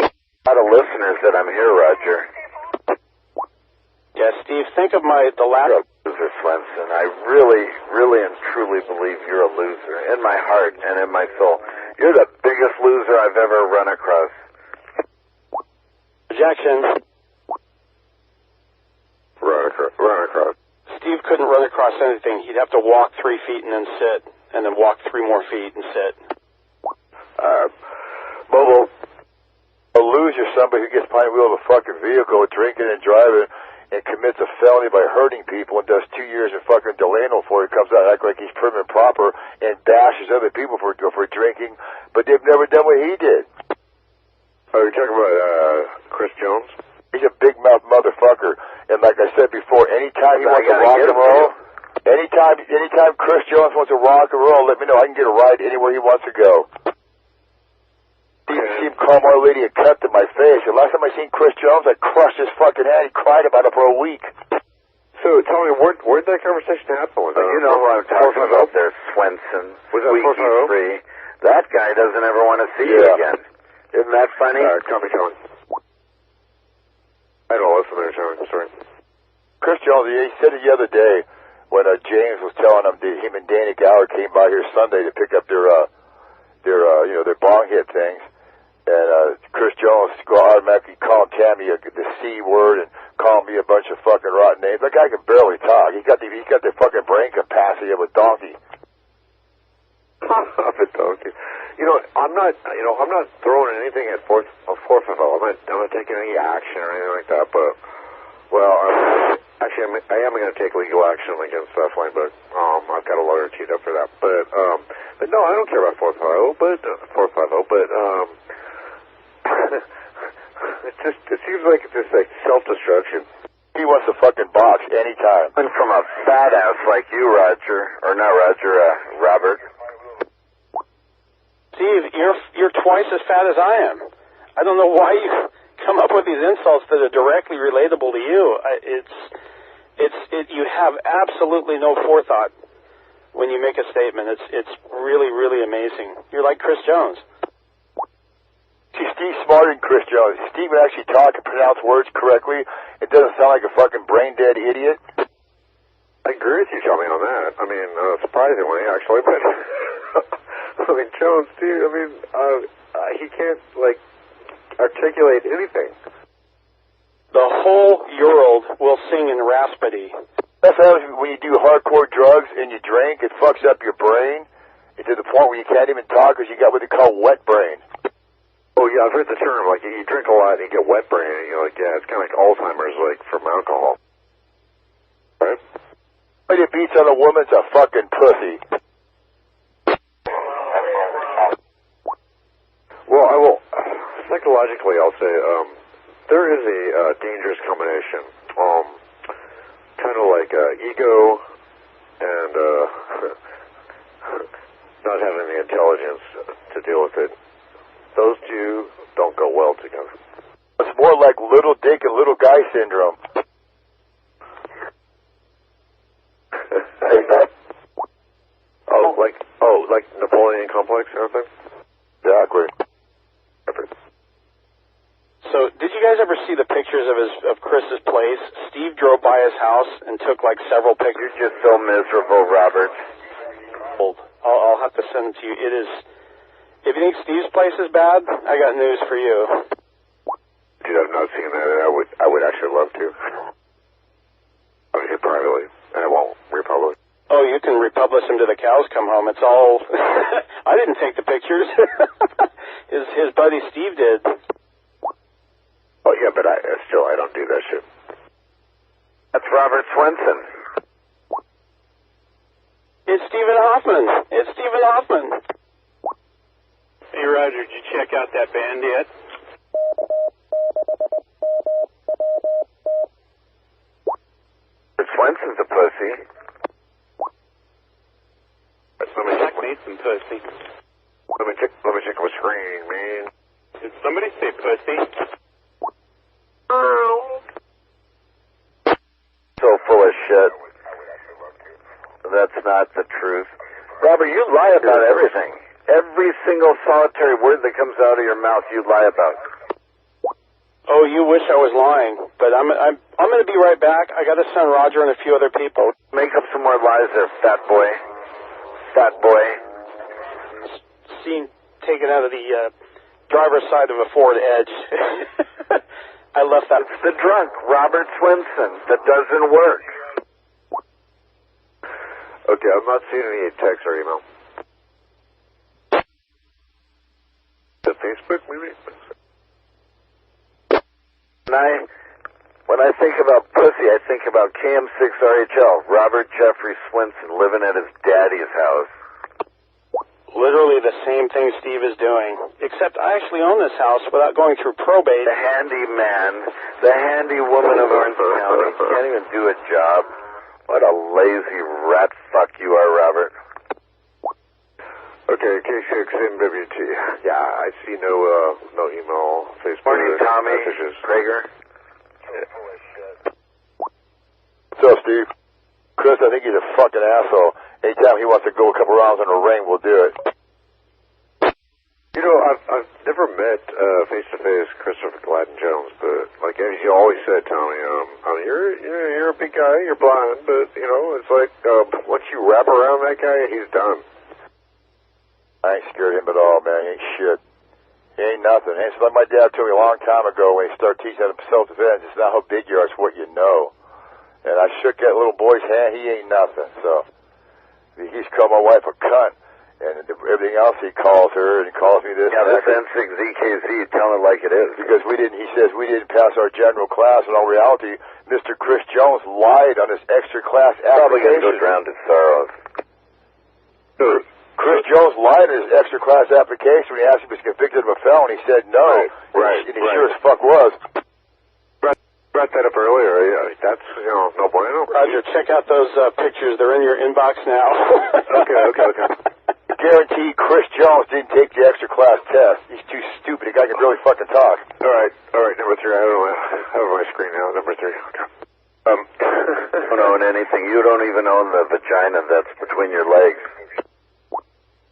A lot of listeners that I'm here, Roger. Yeah, Steve, think of the last... You're a loser, Swenson. I really and truly believe you're a loser. In my heart and in my soul. You're the biggest loser I've ever run across. Rejection. Run across. Steve couldn't run across anything. He'd have to walk 3 feet and then sit, and then walk 3 more feet and sit. Mobile, a loser, somebody who gets behind the wheel of a fucking vehicle, drinking and driving, and commits a felony by hurting people and does 2 years in fucking Delano before he comes out acting like he's prim and proper and bashes other people for drinking, but they've never done what he did. Oh, you're talking about Chris Jones? He's a big mouth motherfucker, and like I said before, anytime he wants to rock and roll, anytime Chris Jones wants to rock and roll, let me know. I can get a ride anywhere he wants to go. He seemed calm our lady a cut to my face. The last time I seen Chris Jones, I crushed his fucking hand. He cried about it for a week. So tell me, where'd that conversation happen? Was that You know who I'm talking about there, Swenson. Was that Squeaky free. That guy doesn't ever want to see you again. Isn't that funny? Tell me. I don't listen there, John. Sorry. Chris Jones, he said it the other day when James was telling him that him and Dana Gower came by here Sunday to pick up their bong hit things. And Chris Jones automatically called Tammy the C word and called me a bunch of fucking rotten names. That guy can barely talk. He's got the fucking brain capacity of a donkey. Of a donkey. I'm not throwing anything at fourth of all. I'm not taking any action or anything like that. But I am going to take legal action against Line, but I've got a lawyer teed up for that. But no, I don't care about 450. But it seems like it's just like self-destruction. He wants a fucking box anytime. And from a fat ass like you, Robert. Steve, you're twice as fat as I am. I don't know why you come up with these insults that are directly relatable to you. You have absolutely no forethought when you make a statement. It's really, really amazing. You're like Chris Jones. See, Steve's smarter than Chris Jones. Steve can actually talk and pronounce words correctly. It doesn't sound like a fucking brain-dead idiot. I agree with you, Tommy, on that. I mean, surprisingly, actually, but... I mean, Jones, dude, he can't, articulate anything. The whole world will sing in Raspity. That's how when you do hardcore drugs and you drink, it fucks up your brain to the point where you can't even talk because you got what they call wet brain. Oh, yeah, I've heard the term, you drink a lot and you get wet brain, and you're like, yeah, it's kind of like Alzheimer's, from alcohol. Right? But it beats on a woman's a fucking pussy. Well, psychologically, I'll say, there is a dangerous combination ego and not having the intelligence to deal with it. Those two don't go well together. It's more like little dick and little guy syndrome. like Napoleon complex or anything? Exactly. So, did you guys ever see the pictures of Chris's place? Steve drove by his house and took like several pictures. You're just so miserable, Robert. I'll have to send it to you. It is. If you think Steve's place is bad, I got news for you. Dude, I've not seen that, and I would actually love to. I'll hit privately, and I won't republish. Oh, you can republish them to the cows come home. It's all. I didn't take the pictures. His buddy Steve did. Oh yeah, but I don't do that shit. That's Robert Swenson. It's Stephen Hoffman. It's Stephen Hoffman. Hey, Roger, did you check out that band yet? Swenson's a pussy. Jack made some pussy. Let me check my screen, man. Did somebody say pussy? So full of shit. That's not the truth. Robert, you lie about everything. Every single solitary word that comes out of your mouth, you lie about. Oh, you wish I was lying, but I'm going to be right back. I got to send Roger and a few other people. Make up some more lies there, fat boy. Fat boy. Seen taken out of the driver's side of a Ford Edge. I left that. It's the drunk, Robert Swenson, that doesn't work. Okay, I'm not seeing any text or email. The Facebook, maybe? When I think about pussy, I think about KM6RHL, Robert Jeffrey Swenson, living at his daddy's house. Literally the same thing Steve is doing, except I actually own this house without going through probate. The handy man, the handy woman of Orange County, can't even do a job. What a lazy rat fuck you are, Robert. Okay, K6NWT. Yeah, I see no email, Facebook, Morning, Tommy. messages. Gregor. What's up, Steve? Chris, I think he's a fucking asshole. Anytime he wants to go a couple rounds in a ring, we'll do it. You know, I've never met face-to-face Christopher Gladden Jones, but like as you always said, Tommy, you're a big guy, you're blind, but you know, it's like once you wrap around that guy, he's done. I ain't scared of him at all, man. He ain't shit. He ain't nothing. It's like my dad told me a long time ago when he started teaching him self-defense. It's not how big you are, it's what you know. And I shook that little boy's hand. He ain't nothing. So he's called my wife a cunt. And everything else he calls her and calls me this. Yeah, this N6ZKZ, tell it like it is. Because he says we didn't pass our general class. In all reality, Mr. Chris Jones lied on his extra class application. Probably going to go drown in sorrows. Chris Jones lied in his extra class application when he asked if he was convicted of a felony. He said no. Right. And he sure as fuck was. Brought that up earlier. Yeah, that's, no bueno. Roger, check out those pictures. They're in your inbox now. Okay. I guarantee Chris Jones didn't take the extra class test. He's too stupid. The guy can really fucking talk. All right, number 3. I don't know. I have my screen now. Number 3. Okay. You don't own anything. You don't even own the vagina that's between your legs.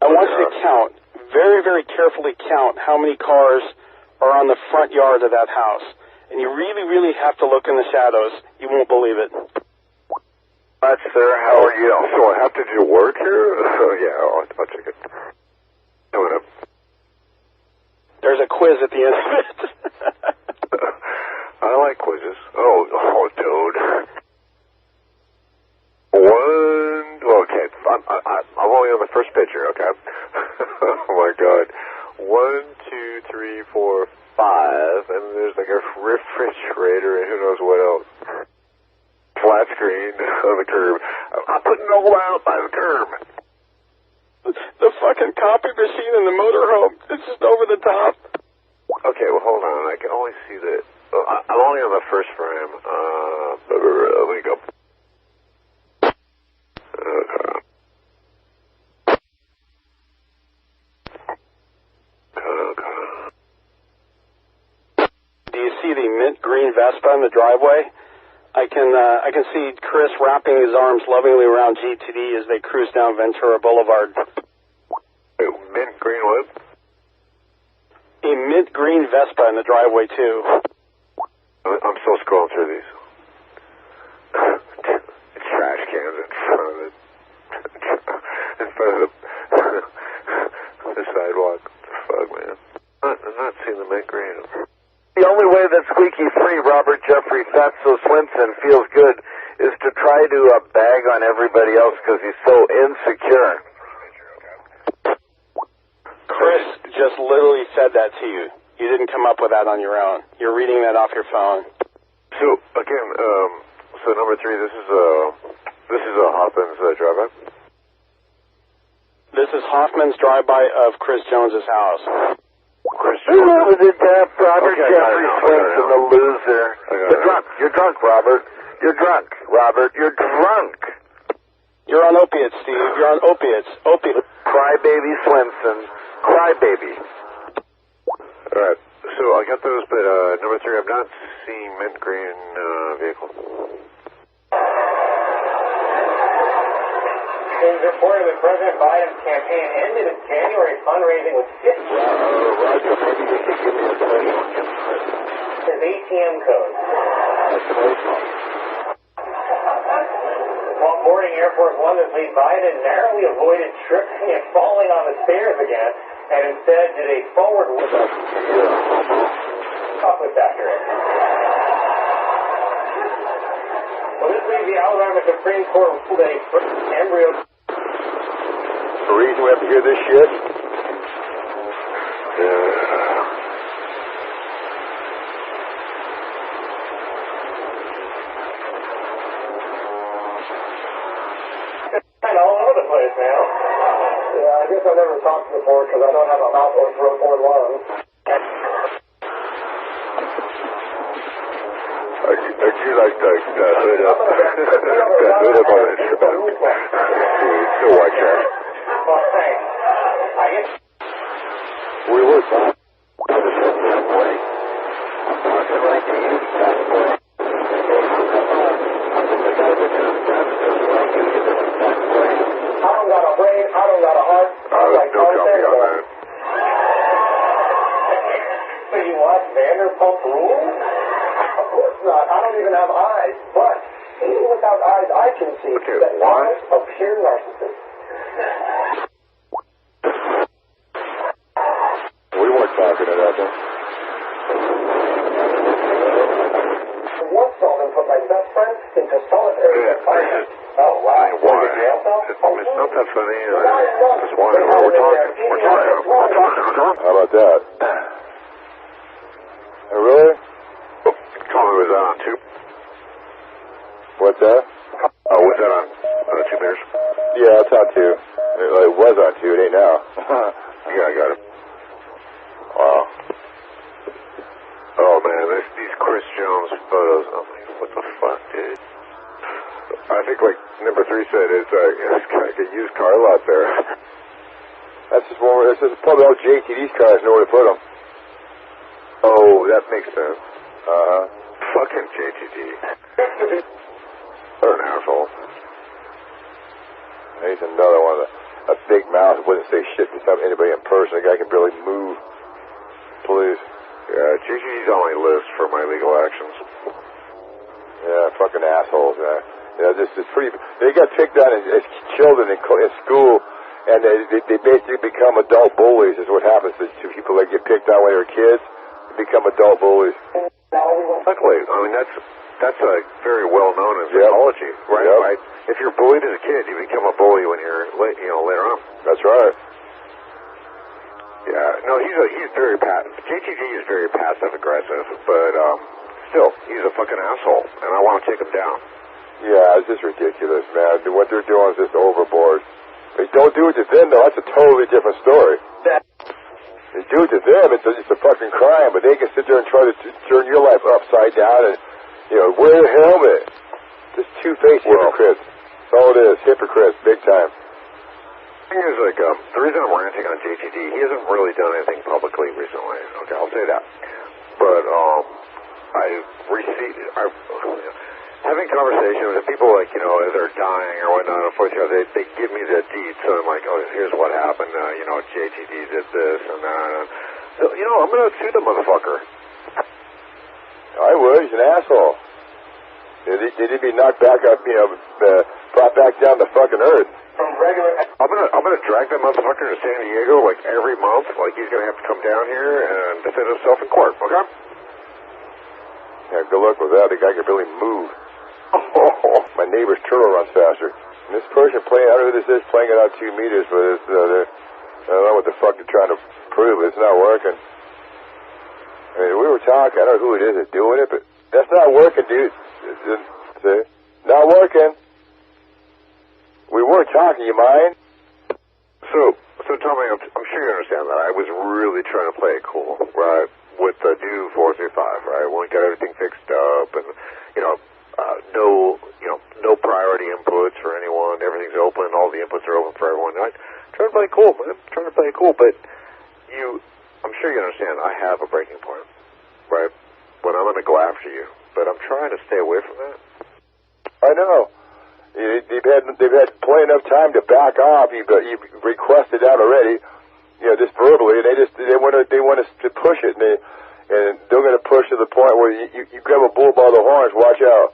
I want you to count, very, very carefully count how many cars are on the front yard of that house. And you really, really have to look in the shadows. You won't believe it. Hi, sir. How are you? So I have to do work here? Yeah, I'll take it. Coming up. There's a quiz at the end of it. I like quizzes. Oh, dude. Okay, I'm only on the first picture, okay? Oh my god. 1, 2, 3, 4, 5, and there's like a refrigerator and who knows what else. Flat screen on the curb. I'm putting it all out by the curb. The fucking copy machine in the motorhome. It's just over the top. Okay, well hold on. I can only see the... I'm only on the first frame. Let me go. Vespa in the driveway. I can see Chris wrapping his arms lovingly around GTD as they cruise down Ventura Boulevard. Mint green what? A mint green Vespa in the driveway too. I'm still scrolling through these. Trash cans in front of the sidewalk. What the fuck, man? I'm not seeing the mint green. The only way that squeaky free Robert Jeffrey Fatso Swinson feels good is to try to bag on everybody else because he's so insecure. Chris just literally said that to you. You didn't come up with that on your own. You're reading that off your phone. So again, so number 3, this is a Hoffman's drive-by. This is Hoffman's drive-by of Chris Jones's house. Chris Who was it, Robert Jeffrey Swinson, the loser? You're drunk. You're drunk, Robert. You're drunk, Robert. You're drunk. You're on opiates, Steve. You're on opiates. Opiates. Crybaby Swinson. Crybaby. All right. So I got those, but number 3, I'm not seeing mint green vehicle. It was reported that President Biden's campaign ended its January fundraising with Roger, maybe you could give me a total. his ATM code. While boarding Air Force One this week, Biden narrowly avoided tripping and falling on the stairs again, and instead did a forward look up. Stop with accurate. Well, this week the Alabama Supreme Court ruled a embryo. The reason we have to hear this shit? Kind of all over the place now. Yeah, I guess I've never talked before because I don't have a mouth or throat or lungs. I do like the hood up. The hood up on it. Still watch that. Well, thanks. I guess. We were fine. I don't got a brain, I don't got a heart. I'm like No copy on that. So you watch Vanderpump Rules? Of course not. I don't even have eyes. But even without eyes, I can see that eyes appear narcissists. We weren't talking about that. Once saw them put my best friend into solitary confinement. Oh, wow. Why? It's not that funny. Just wondering what we're talking. How about that? Oh, really? Call me, was that on 2? What's that? Oh, was that on 2 meters? Yeah, it's on 2. It was on 2. It ain't now. Yeah, I got it. Wow. Oh, man, these Chris Jones photos. I'm like, what the fuck, dude? I think, like number 3 said, it's like a used car lot there. That's just one. This is probably all JTD's cars know where to put them. Oh, that makes sense. Fucking JTD. What an asshole. He's another one of a big mouth wouldn't say shit to anybody in person. The guy can barely move. Please. Yeah, GG's on my list for my legal actions. Yeah, fucking assholes, man. You know, this is pretty. They got picked on as children in school, and they basically become adult bullies. Is what happens to people that get picked on when they were kids. They become adult bullies. Luckily, I mean that's very well known in psychology, right? Yep. Right? If you're bullied as a kid, you become a bully when you're later on. That's right. Yeah, no, he's very JTG is very passive aggressive, but still, he's a fucking asshole, and I want to take him down. Yeah, it's just ridiculous, man. What they're doing is just overboard. They don't do it to them, though. That's a totally different story. They do it to them, it's a fucking crime, but they can sit there and try to turn your life upside down and, wear a helmet. Just two-faced hypocrites. That's all it is, hypocrites, big time. The thing is, the reason I'm ranting on JTD, he hasn't really done anything publicly recently. Okay, I'll say that. But, having conversations with people, like, you know, as they're dying or whatnot, unfortunately, they give me the deeds, so I'm like, oh, here's what happened, you know, JTD did this and that. So, you know, I'm going to sue the motherfucker. I would. He's an asshole. They'd be knocked back up, you know, brought back down to fucking earth. I'm gonna drag that motherfucker to San Diego like every month. Like he's gonna have to come down here and defend himself in court. Okay? Yeah, good luck with that. The guy can really move. Oh, my neighbor's turtle runs faster. And this person playing, I don't know who this is, playing it out 2 meters, but it's, I don't know what the fuck they're trying to prove. It's not working. I mean, we were talking. I don't know who it is that's doing it, but that's not working, dude. See? Not working. We were talking, you mind? So Tommy, I'm sure you understand that. I was really trying to play it cool, right? With the new 435, right? When we got everything fixed up and, you know, no priority inputs for anyone. Everything's open. All the inputs are open for everyone. I'm trying to play it cool, man. Trying to play it cool, but I'm sure you understand, I have a breaking point, right? When I'm going to go after you, but I'm trying to stay away from that. I know. They've had plenty enough time to back off. You've requested that already, you know, just verbally, and they want us to push it, and they're going to push to the point where you grab a bull by the horns. Watch out.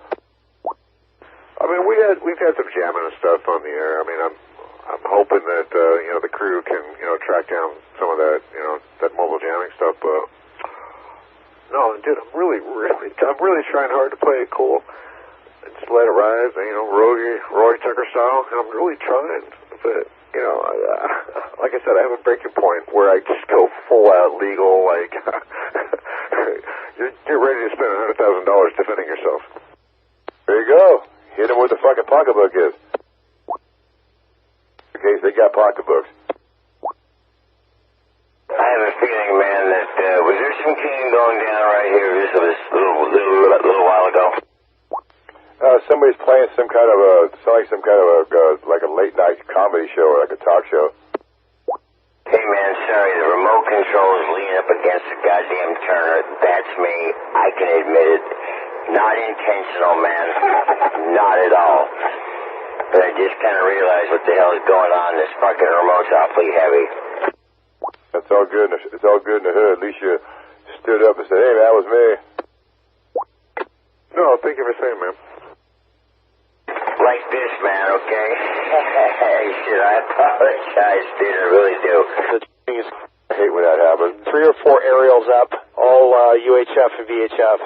I mean, we've had some jamming and stuff on the air. I mean, I'm hoping that you know, the crew can, you know, track down some of that, you know, that mobile jamming stuff. No, dude, I'm really trying hard to play it cool. Just let it rise, you know, Roy Tucker style. I'm really trying, but, you know, like I said, I have a breaking point where I just go full out legal, like, you're ready to spend $100,000 defending yourself. There you go. Hit them where the fucking pocketbook is. In case they got pocketbooks. I have a feeling, man, that, was there some king going down right here just a little while ago? Somebody's playing some kind of a like a late night comedy show or like a talk show. Hey man, sorry, the remote control is leaning up against the goddamn turner. That's me. I can admit it. Not intentional, man. Not at all. But I just kind of realized what the hell is going on. This fucking remote's awfully heavy. That's all good. It's all good in the hood. At least you stood up and said, "Hey, man, that was me." No, thank you for saying, man. Like this, man, okay? Shit, I apologize, dude, I really do. I hate when that happens. 3 or 4 aerials up, all UHF and VHF.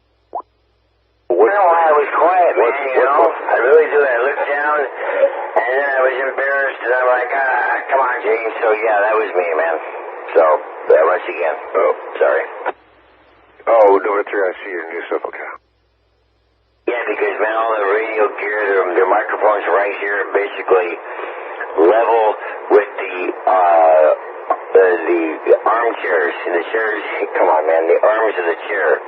I don't know why I was quiet, man, you know? I really do. I looked down, and then I was embarrassed, and I'm like, come on, James. So, yeah, that was me, man. So, once again. Oh, sorry. Oh, no, I see your new stuff, okay. Yeah, because, man, all the radio gear, their microphones right here are basically level with the armchairs. And the chairs, come on, man, the arms of the chair.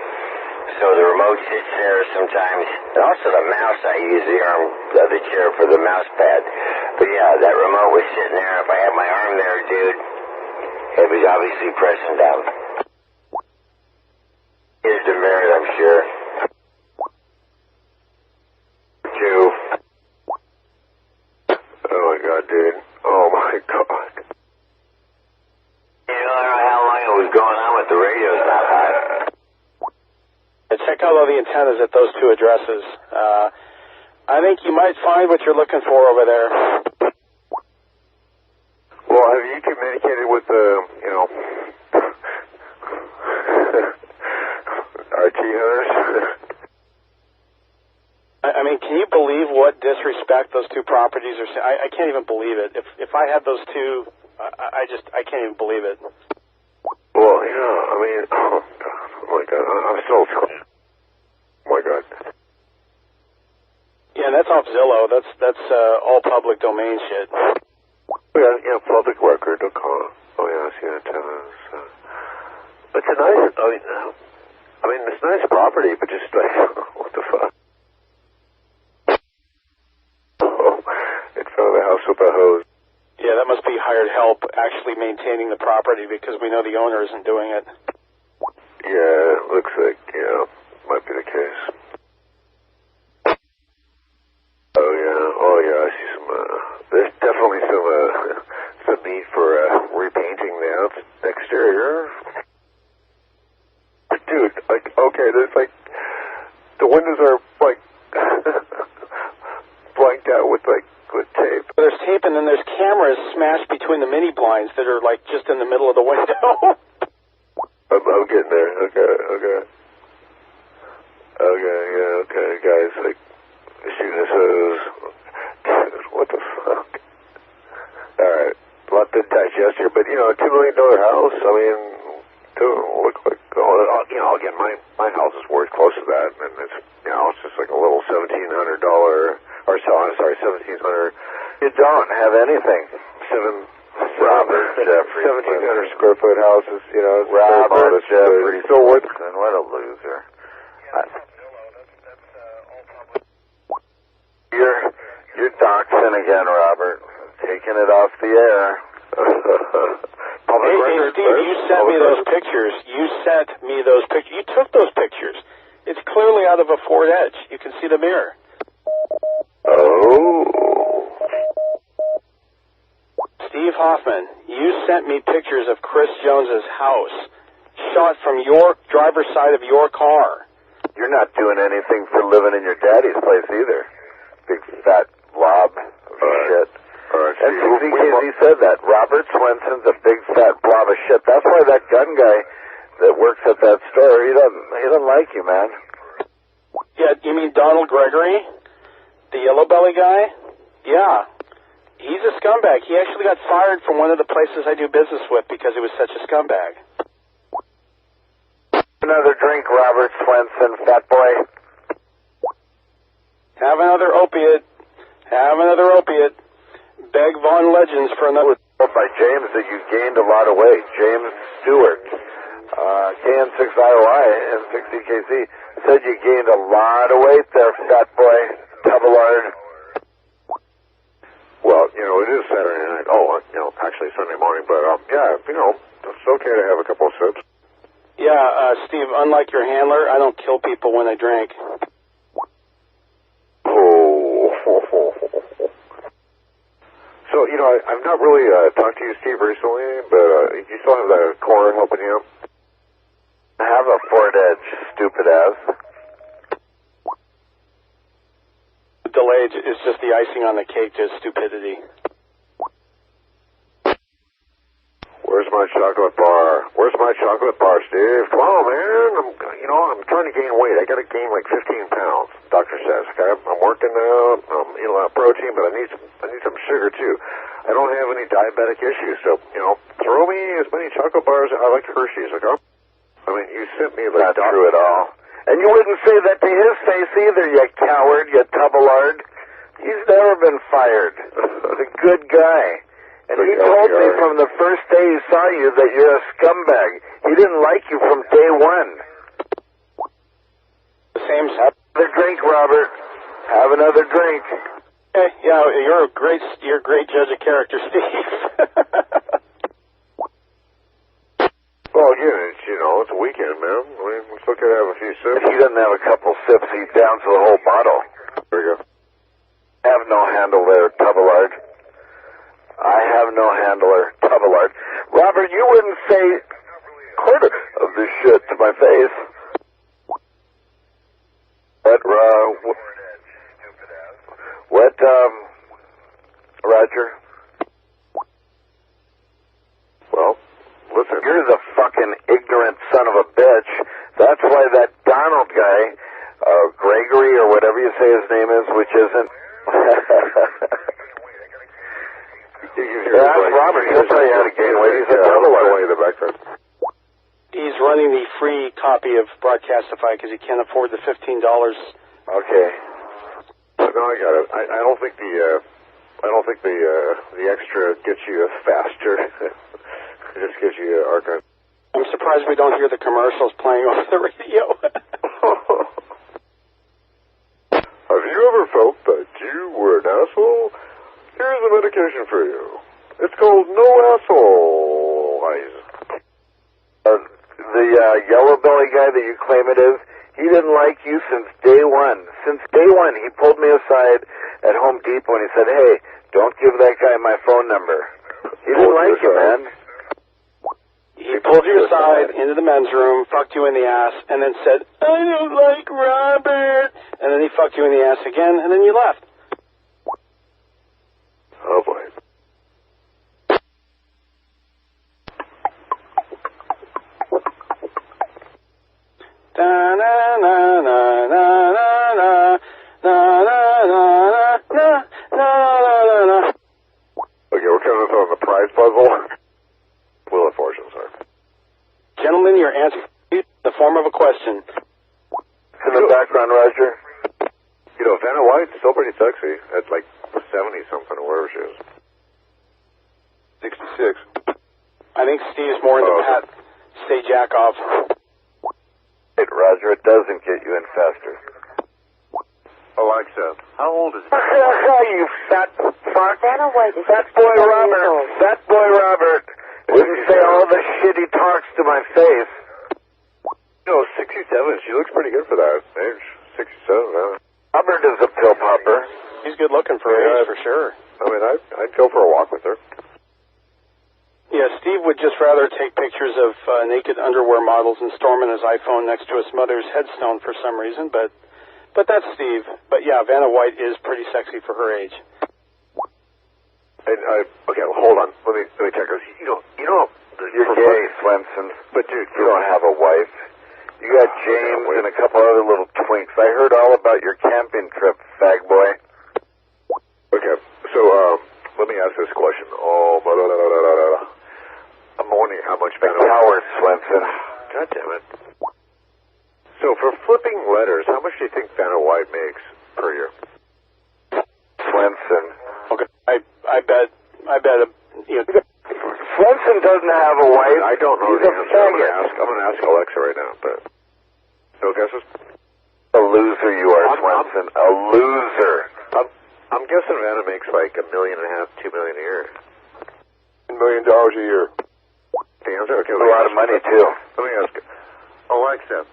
So the remote sits there sometimes. And also the mouse, I use the arm of the chair for the mouse pad. But, yeah, that remote was sitting there. If I had my arm there, dude, it was obviously pressing down. Here's the merit, I'm sure. Oh my god, dude. Oh my god. You know, I don't know how long it was going on, but the radio's not hot. Check out all the antennas at those 2 addresses. I think you might find what you're looking for over there. Well, have you communicated with the, you know, RT hunters? I mean, can you believe what disrespect those 2 properties are? I can't even believe it. If I had those 2, I can't even believe it. Well, yeah, I mean, oh my god, I'm so sorry. Oh my god. Yeah, that's off Zillow. That's all public domain shit. Yeah, publicrecord.com. Oh yeah, I see antennas. It's a nice, I mean, it's a nice property, but just like, what the fuck? In front of the house with a hose. Yeah, that must be hired help actually maintaining the property because we know the owner isn't doing it. Yeah, looks like, yeah. definitely some need for repainting the exterior. Dude, like, okay, there's like, the windows are like blanked out with tape. There's tape, and then there's cameras smashed between the mini blinds that are like just in the middle of the window. I'm getting there. Okay, guys, like, shoot, this is, what the fuck? Alright, a lot to digest here, but, you know, a $2 million house, I mean, don't look like, you know, again, my house is worth close to that, and it's, you know, it's just like a little $1,700, or so, I'm sorry, $1,700. You don't have anything. Robert Jeffrey. 1,700 square foot houses, you know. Robert Jeffrey. So what? What a loser. You're doxing again, Robert. Taking it off the air. Hey, Steve, you sent me those pictures. You took those pictures. It's clearly out of a Ford Edge. You can see the mirror. Oh. Steve Hoffman, you sent me pictures of Chris Jones's house, shot from your driver's side of your car. You're not doing anything for living in your daddy's place either. Big fat blob of shit. N6ZKZ said that. Robert Swenson's a big fat blob of shit. That's why that gun guy that works at that store, he doesn't like you, man. Yeah, you mean Donald Gregory? The yellow belly guy? Yeah. He's a scumbag. He actually got fired from one of the places I do business with because he was such a scumbag. Another drink, Robert Swenson, fat boy. Have another opiate. Beg Von Legends for another. By James that you gained a lot of weight. James Stewart, KM6RHL, N6ZKZ, said you gained a lot of weight there, fat boy. Tabellard. Well, you know, it is Saturday night. Oh, you know, actually Sunday morning, but, yeah, you know, it's okay to have a couple of sips. Yeah, Steve, unlike your handler, I don't kill people when I drink. So, you know, I've not really talked to you, Steve, recently, but you still have the corn helping you? I have a Ford Edge, stupid ass. The delay is just the icing on the cake to stupidity. Where's my chocolate bar? Steve? Come on, man. I'm trying to gain weight. I got to gain like 15 pounds, doctor says. Okay? I'm working out. I'm eating a lot of protein, but I need some sugar too. I don't have any diabetic issues, so, you know, throw me as many chocolate bars. I like Hershey's, okay? I mean, you sent me the... Not true at all. And you wouldn't say that to his face either, you coward, you Tabellard. He's never been fired. He's a good guy. And he told me from the first day he saw you that you're a scumbag. He didn't like you from day one. The same... Have another drink, Robert. Have another drink. Hey, yeah, you're a great judge of character, Steve. Well, again, it's a weekend, man. We still could have a few sips. If he doesn't have a couple sips, he's down to the whole bottle. There you go. Have no handle there, Tabellard. I have no handler, Tabellard. Robert, you wouldn't say quarter of this shit to my face. Roger? Well, listen. You're the fucking ignorant son of a bitch. That's why that Donald guy, Gregory or whatever you say his name is, which isn't... Ask Robert, he'll tell you how to gain weight. He's a Tabellard. He's running the free copy of Broadcastify because he can't afford the $15. Okay. No, I got it. I don't think the extra gets you faster. It just gives you archive. I'm surprised we don't hear the commercials playing over the radio. Have you ever felt that you were an asshole? Here's a medication for you. It's called No Asshole Eyes. The yellow belly guy that you claim it is, he didn't like you since day one. Since day one, he pulled me aside at Home Depot and he said, hey, Don't give that guy my phone number. He didn't like you, man. He pulled you aside into the men's room, fucked you in the ass, and then said, I don't like Robert. And then he fucked you in the ass again, and then you left. Oh, boy. Okay, we're kind of on the prize puzzle. Wheel of Fortune, sir. Gentlemen, your answer in the form of a question. It's in the background, Roger. You know, Vanna White's still pretty sexy. At like 70-something or whatever she is. 66. I think Steve's more into Pat. Say jack off. Hey, Roger, it doesn't get you in faster. Alexa, how old is you fat fuck. Vanna White is Fat boy Robert. Fat boy Robert. Wouldn't say all the shit he talks to my face. You know, 67. She looks pretty good for that age. 67, huh? Robert is a pill popper. He's good looking for her age, for sure. I mean, I'd go for a walk with her. Yeah, Steve would just rather take pictures of naked underwear models and storm in his iPhone next to his mother's headstone for some reason, but that's Steve. But yeah, Vanna White is pretty sexy for her age. And okay, well, hold on. Let me check this. You know. You're gay, Swenson. But dude, you don't have a wife. You got James and a couple other little twinks. I heard all about your camping trip, fag boy. Okay, so let me ask this question. Oh, I'm wondering how much Vanna Howard Swenson. God damn it. So for flipping letters, how much do you think Vanna White makes per year? Swenson. Okay, I bet. You know, Swenson doesn't have a wife. I don't know He's the a answer. I'm faggot. gonna ask Alexa right now, but no guesses. A loser you are, Swenson. A loser. I'm guessing Vanna makes like $1.5 million, $2 million a year. $1 million a year. The answer? Okay, a lot of money, too. Let me ask you. Alexa,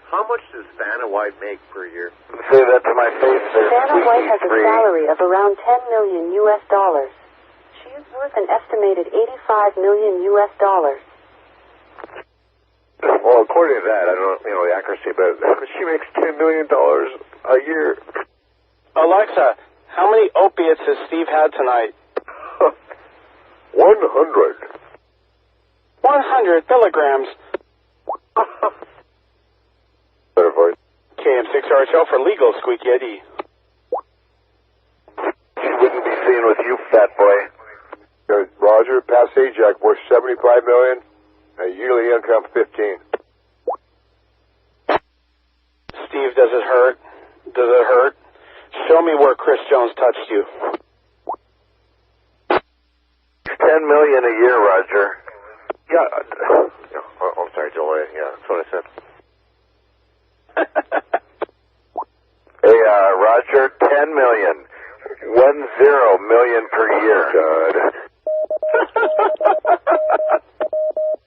how much does Vanna White make per year? Say that to my face. Vanna White has a salary of around $10 million US. She is worth an estimated $85 million US. Well, according to that, I don't know the accuracy, but she makes $10 million a year. Alexa, how many opiates has Steve had tonight? 100. 100 milligrams. Better voice. KM6RHL for legal, squeaky Eddie. She wouldn't be seen with you, fat boy. Roger, Pat Sajak worth $75 million, and yearly income 15. Steve, does it hurt? Does it hurt? Show me where Chris Jones touched you. $10 million a year, Roger. Yeah. I'm sorry, Joel. Yeah, that's what I said. Hey, Roger, $10 million. 10 million per year. God.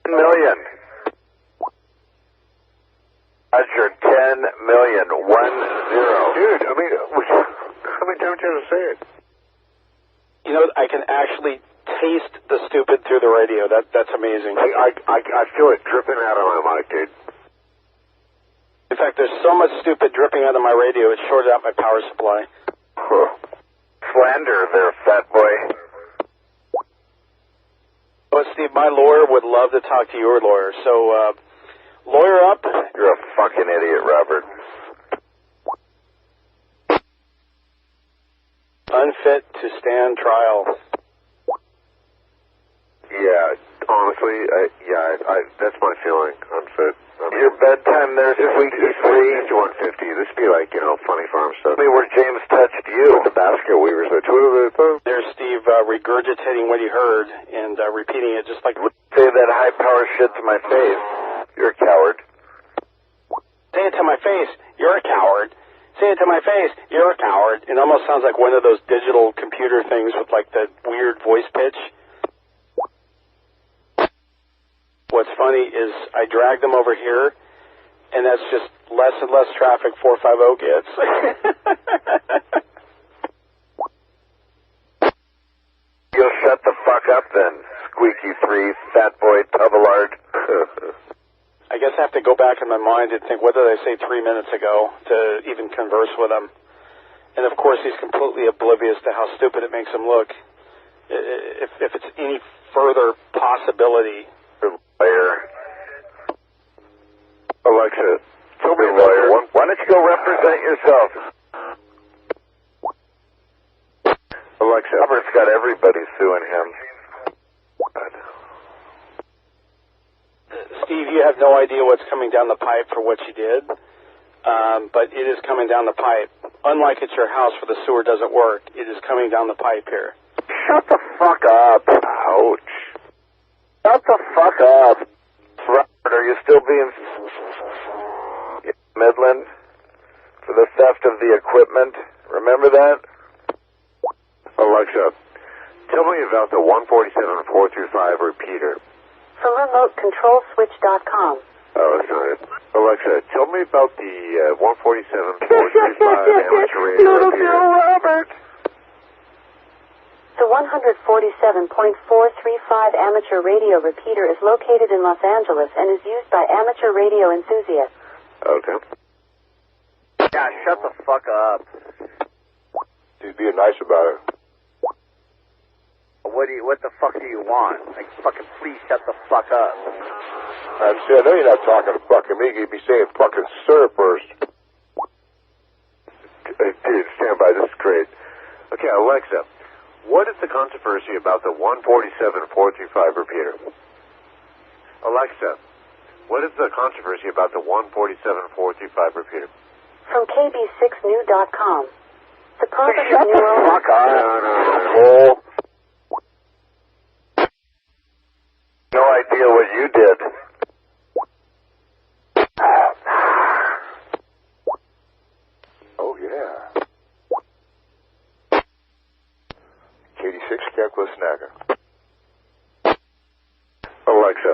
$10 million. Roger, $10 million. 10. Dude, I mean, how many times do you have to say it? You know, I can actually taste the stupid through the radio. That's amazing. I feel it dripping out of my mic, dude. In fact, there's so much stupid dripping out of my radio, it shorted out my power supply. Slander there, fat boy. But Steve, my lawyer would love to talk to your lawyer, so lawyer up. You're a fucking idiot, Robert. Unfit to stand trial. Yeah, honestly, that's my feeling. Unfit. Your bedtime there, sweetie. 150. This would be like, funny farm stuff. Tell me where James touched you. The basket weavers. There's Steve regurgitating what he heard and repeating it just like... Say that high-power shit to my face. You're a coward. Say it to my face. You're a coward. Say it to my face. You're a coward. It almost sounds like one of those digital computer things with like the weird voice pitch. What's funny is I drag them over here, and that's just less and less traffic 450 gets. Squeaky 3, Fat Boy Tubillard. I guess I have to go back in my mind and think, what did I say 3 minutes ago to even converse with him? And of course, he's completely oblivious to how stupid it makes him look. If it's any further possibility. Lawyer. Alexa, tell me lawyer. Why don't you go represent yourself? Alexa. Robert's got everybody suing him. Steve, you have no idea what's coming down the pipe for what you did, but it is coming down the pipe. Unlike at your house where the sewer doesn't work, it is coming down the pipe here. Shut the fuck up. Ouch. Shut the fuck up. Robert, are you still being Midland for the theft of the equipment? Remember that? Alexa, tell me about the 147-435 repeater. From remotecontrolswitch.com. Oh, that's not it. Alexa, tell me about the 147-435 amateur radio repeater. Robert. The 147.435 amateur radio repeater is located in Los Angeles and is used by amateur radio enthusiasts. Okay. Yeah, shut the fuck up. He's being nice about it. What the fuck do you want? Like, fucking please shut the fuck up. I know you're not talking to fucking me. You'd be saying fucking sir first. Dude, stand by. This is great. Okay, Alexa, what is the controversy about the 147-435 repeater? Alexa, what is the controversy about the 147-435 repeater? From KB6New.com. The property Shut new the owner... fuck up. No. No idea what you did. Oh, yeah. KD6 Snagger. Alexa,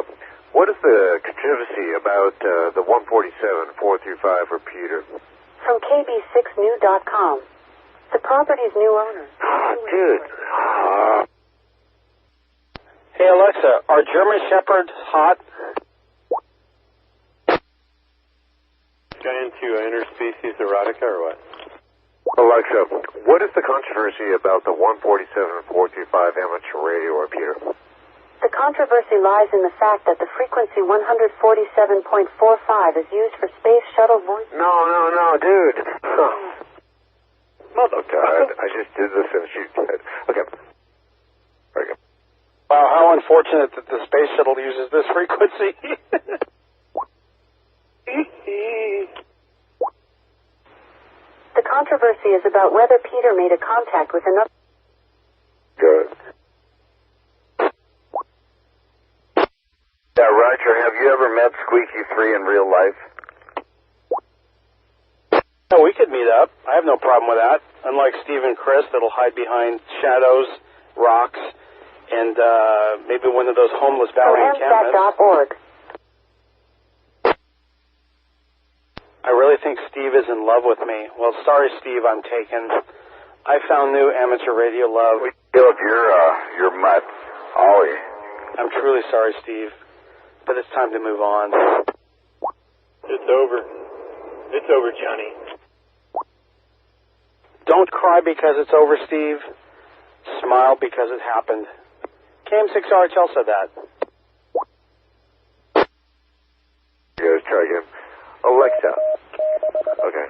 what is the controversy about the 147-435 repeater? From KB6New.com. The property's new owner. Dude. Hey, Alexa, are German Shepherds hot? Got into interspecies erotica or what? Alexa, what is the controversy about the 147-435 amateur radio repeater? The controversy lies in the fact that the frequency 147.45 is used for space shuttle voice... No, dude. Mother God, I just did this and she did. Okay. Very good. Wow, how unfortunate that the space shuttle uses this frequency. The controversy is about whether Peter made a contact with another... Good. Yeah, Roger, have you ever met Squeaky 3 in real life? No, we could meet up. I have no problem with that. Unlike Steve and Chris, that'll hide behind shadows, rocks, and maybe one of those homeless valley encampments. N6ZKZ.org. I really think Steve is in love with me. Well, sorry, Steve, I'm taken. I found new amateur radio love. We killed your mutt, Ollie. I'm truly sorry, Steve, but it's time to move on. It's over. It's over, Johnny. Don't cry because it's over, Steve. Smile because it happened. KM6RHL said that. Yeah, let's try again. Alexa. Okay.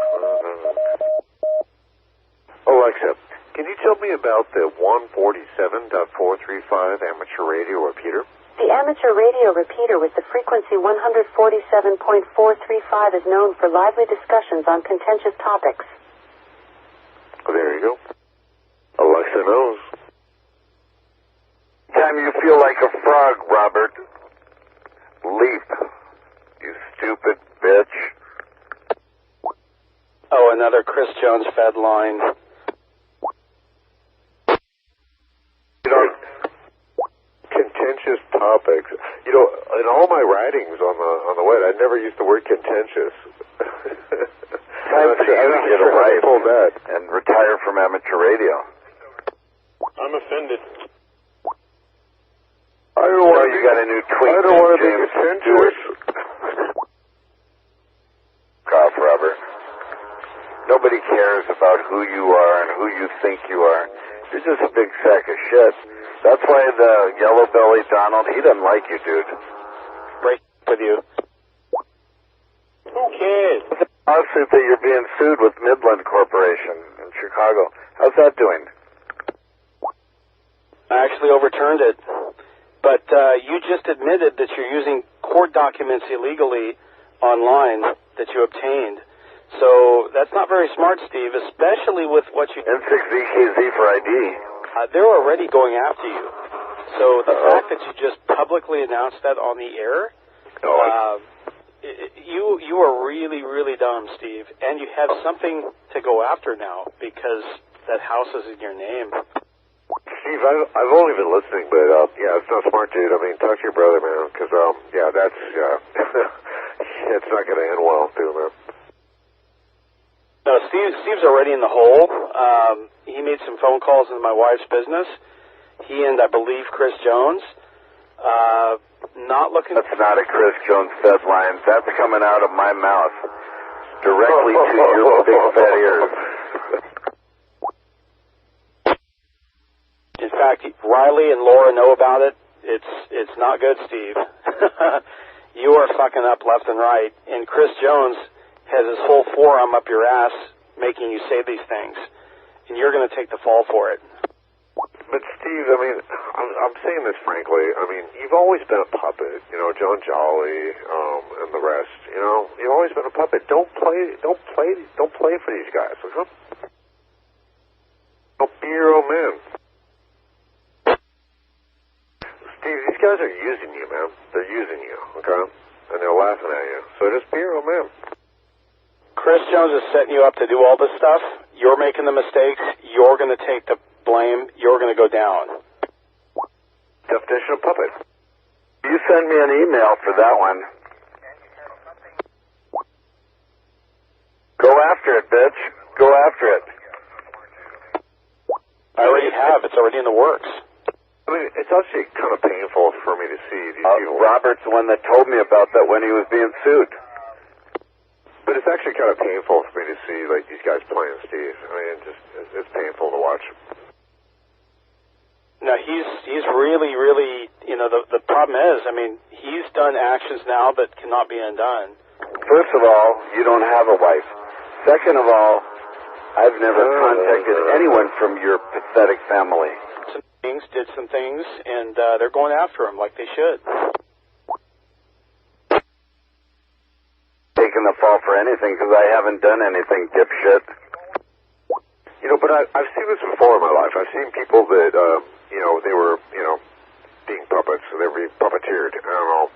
Alexa, can you tell me about the 147.435 amateur radio repeater? The amateur radio repeater with the frequency 147.435 is known for lively discussions on contentious topics. Oh, there you go. Alexa knows. Time you feel like a frog, Robert. Leap, you stupid bitch. Oh, another Chris Jones fed line. You know, contentious topics. You know, in all my writings on the web, I never used the word contentious. Time for you to get a life pull that and retire from amateur radio. I'm offended. I got a new tweet. I don't want to be contentious. Cough, Robert. Nobody cares about who you are and who you think you are. You're just a big sack of shit. That's why the yellow-bellied Donald, he doesn't like you, dude. Break with you. Who cares? The lawsuit that you're being sued with Midland Corporation in Chicago. How's that doing? I actually overturned it. But you just admitted that you're using court documents illegally online that you obtained. So that's not very smart, Steve, especially with what you... N6ZKZ for ID. They're already going after you. So the fact that you just publicly announced that on the air, you are really, really dumb, Steve. And you have something to go after now because that house is in your name. Steve, I've only been listening, but yeah, it's not smart, dude. I mean, talk to your brother, man, because yeah, that's it's not going to end well, dude, man. No, Steve's already in the hole. He made some phone calls in my wife's business. He and I believe Chris Jones. Not looking. That's not a Chris Jones fed line. That's coming out of my mouth directly to your big fat ears. In fact, Riley and Laura know about it. It's not good, Steve. You are fucking up left and right. And Chris Jones has his whole forearm up your ass making you say these things. And you're going to take the fall for it. But Steve, I mean, I'm saying this frankly. I mean, you've always been a puppet. You know, John Jolly and the rest. You know, you've always been a puppet. Don't play for these guys. Okay? Don't be your own man. Steve, these guys are using you, man. They're using you, okay? And they're laughing at you. So just be your own man. Chris Jones is setting you up to do all this stuff. You're making the mistakes. You're going to take the blame. You're going to go down. Definition of puppet. You send me an email for that one. Go after it, bitch. Go after it. I already have. It's already in the works. I mean, it's actually kind of painful for me to see these people. Robert's the one that told me about that when he was being sued. But it's actually kind of painful for me to see, like, these guys playing Steve. I mean, it's painful to watch. No, he's really, really, you know, the problem is, I mean, he's done actions now that cannot be undone. First of all, you don't have a wife. Second of all, I've never contacted anyone from your pathetic family. Did some things, and they're going after him like they should. Taking the fall for anything because I haven't done anything, dipshit. You know, but I've seen this before in my life. I've seen people that, you know, they were, you know, being puppets, so they were being puppeteered. I don't know.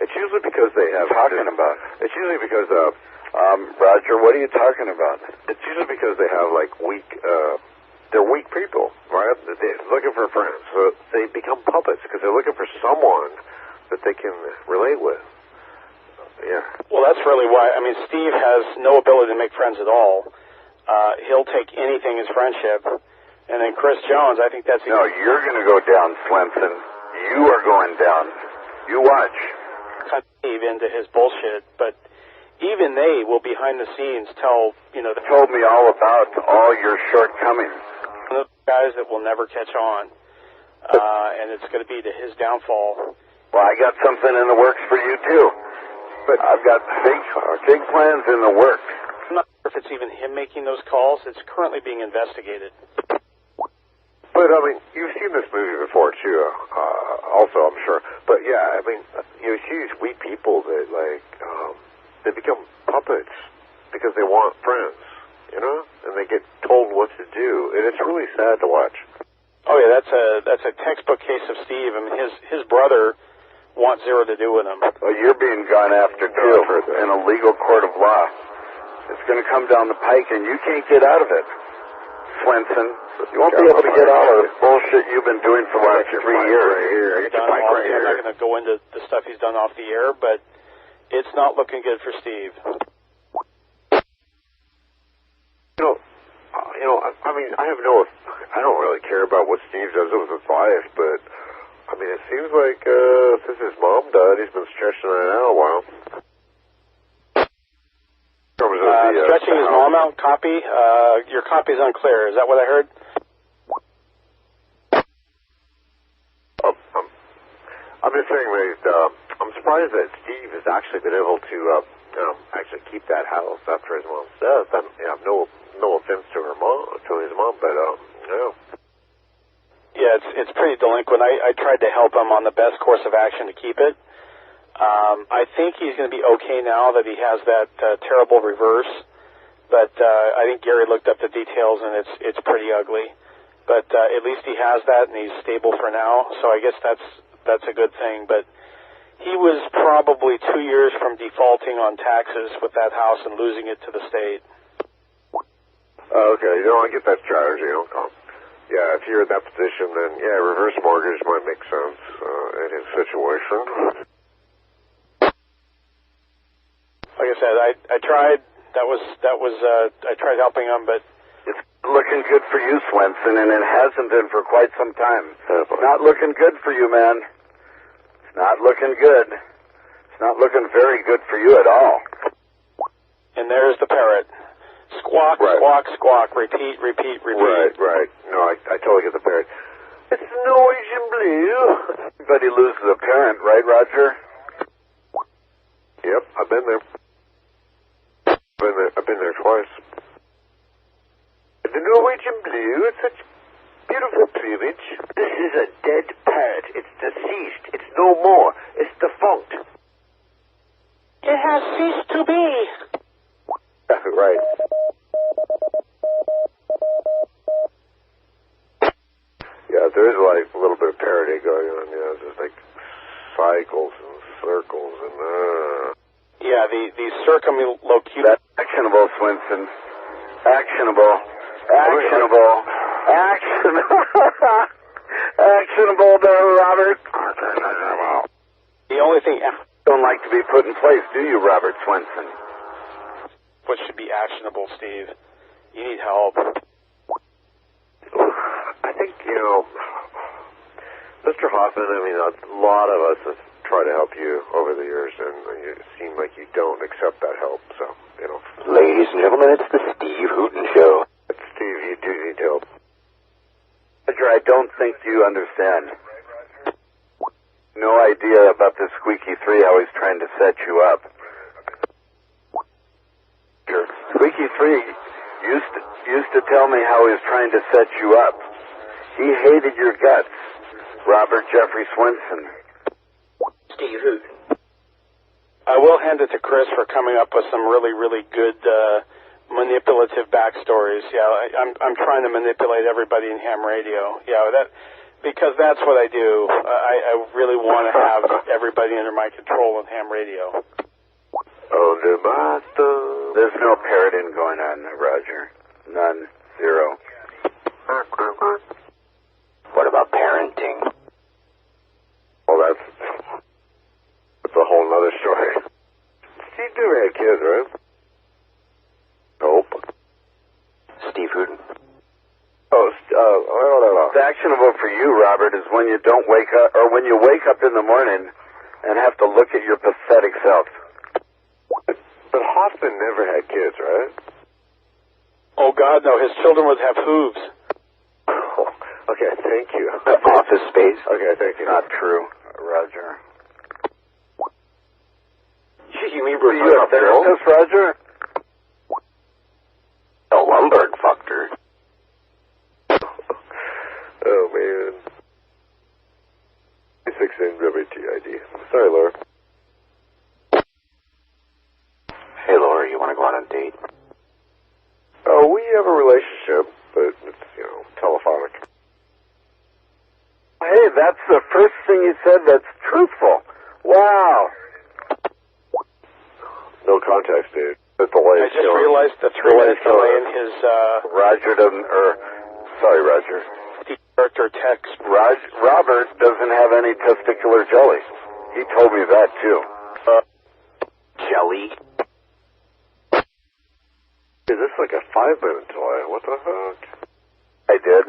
It's usually because they have... It's usually because, Roger, what are you talking about? It's usually because they have, like, weak, they're weak people, right? They're looking for friends. So they become puppets because they're looking for someone that they can relate with. Yeah. Well, that's really why, I mean, Steve has no ability to make friends at all. He'll take anything as friendship. And then Chris Jones, I think that's... No, you're going to go down, Swenson. You are going down. You watch. Cut Steve into his bullshit, but even they will behind the scenes tell, you know... told me all about all your shortcomings. One of the guys that will never catch on, and it's going to be to his downfall. Well, I got something in the works for you, too. But I've got big plans in the works. I'm not sure if it's even him making those calls. It's currently being investigated. But, I mean, you've seen this movie before, too, also, I'm sure. But, yeah, I mean, you see these weak people that, like, they become puppets because they want friends, you know? And they get told what to do. And it's really sad to watch. Oh, yeah, that's a textbook case of Steve. I mean, his brother wants zero to do with him. Well, you're being gone after, too, in a legal court of law. It's going to come down the pike, and you can't get out of it. Swenson, you won't be able to get out of the bullshit you've been doing for the last 3 years. I'm not going to go into the stuff he's done off the air, but it's not looking good for Steve. I mean, I don't really care about what Steve does with his life, but I mean, it seems like since his mom died, he's been stretching it out a while. Stretching his mom out, copy. Your copy's unclear. Is that what I heard? I'm just saying, that I'm surprised that Steve has actually been able to actually keep that house after his mom's death. No offense to his mom, but Yeah, it's pretty delinquent. I tried to help him on the best course of action to keep it. I think he's going to be okay now that he has that terrible reverse. But I think Gary looked up the details, and it's pretty ugly. But at least he has that, and he's stable for now. So I guess that's a good thing. But he was probably 2 years from defaulting on taxes with that house and losing it to the state. Okay, I get that strategy. Yeah, if you're in that position, then reverse mortgage might make sense in his situation. Like I said, I tried. I tried helping him, but it's looking good for you, Swenson, and it hasn't been for quite some time. It's not looking good for you, man. It's not looking good. It's not looking very good for you at all. And there's the parrot. Squawk, right. Squawk, squawk. Repeat, repeat, repeat. Right. No, I totally get the parrot. It's noise and blue. Everybody loses a parent, right, Roger? Yep, I've been there. I've been there twice. The Norwegian blue, it's such beautiful plumage. This is a dead parrot. It's deceased. It's no more. It's defunct. It has ceased to be. Right. Yeah, there is like a little bit of parody going on. Yeah, just like cycles and circles and Yeah, the circumlocution. That's actionable, Swinson. Actionable. Actionable there, Robert. The only thing don't like to be put in place, do you, Robert Swenson? What should be actionable, Steve? You need help. I think, Mr. Hoffman, a lot of us have tried to help you over the years, and you seem like you don't accept that help, so, Ladies and gentlemen, it's the Steve Hooten Show. Steve, you do need help. Roger, I don't think you understand. No idea about the Squeaky 3, how he's trying to set you up. Squeaky 3 used to tell me how he was trying to set you up. He hated your guts, Robert Jeffrey Swenson. Steve Hooten. I will hand it to Chris for coming up with some really, really good manipulative backstories. Yeah, I'm trying to manipulate everybody in ham radio. Yeah, because that's what I do. I really want to have everybody under my control in ham radio. Under my thumb. There's no parroting going on, Roger. None. Zero. What about parenting? Well, that's a whole nother story. Steve never had kids, right? Nope. Steve Hooten. What's actionable for you, Robert, is when you don't wake up, or when you wake up in the morning and have to look at your pathetic self. But Hoffman never had kids, right? Oh, God, no. His children would have hooves. Oh, okay, thank you. Office Space. Okay, thank you. Not true, Roger. You mean were you a therapist, Roger? The Lumberg fucked her. Oh, man. 16 WTID. Sorry, Laura. Hey, Laura, you want to go on a date? Oh, we have a relationship, but it's, telephonic. Hey, that's the first thing you said that's truthful. Wow. No context, dude. The I delay just realized the 3-minute delay in his, Roger doesn't, sorry, Roger. Character text. Robert doesn't have any testicular jelly. He told me that, too. Jelly? Is this like a 5-minute delay? What the fuck? I did.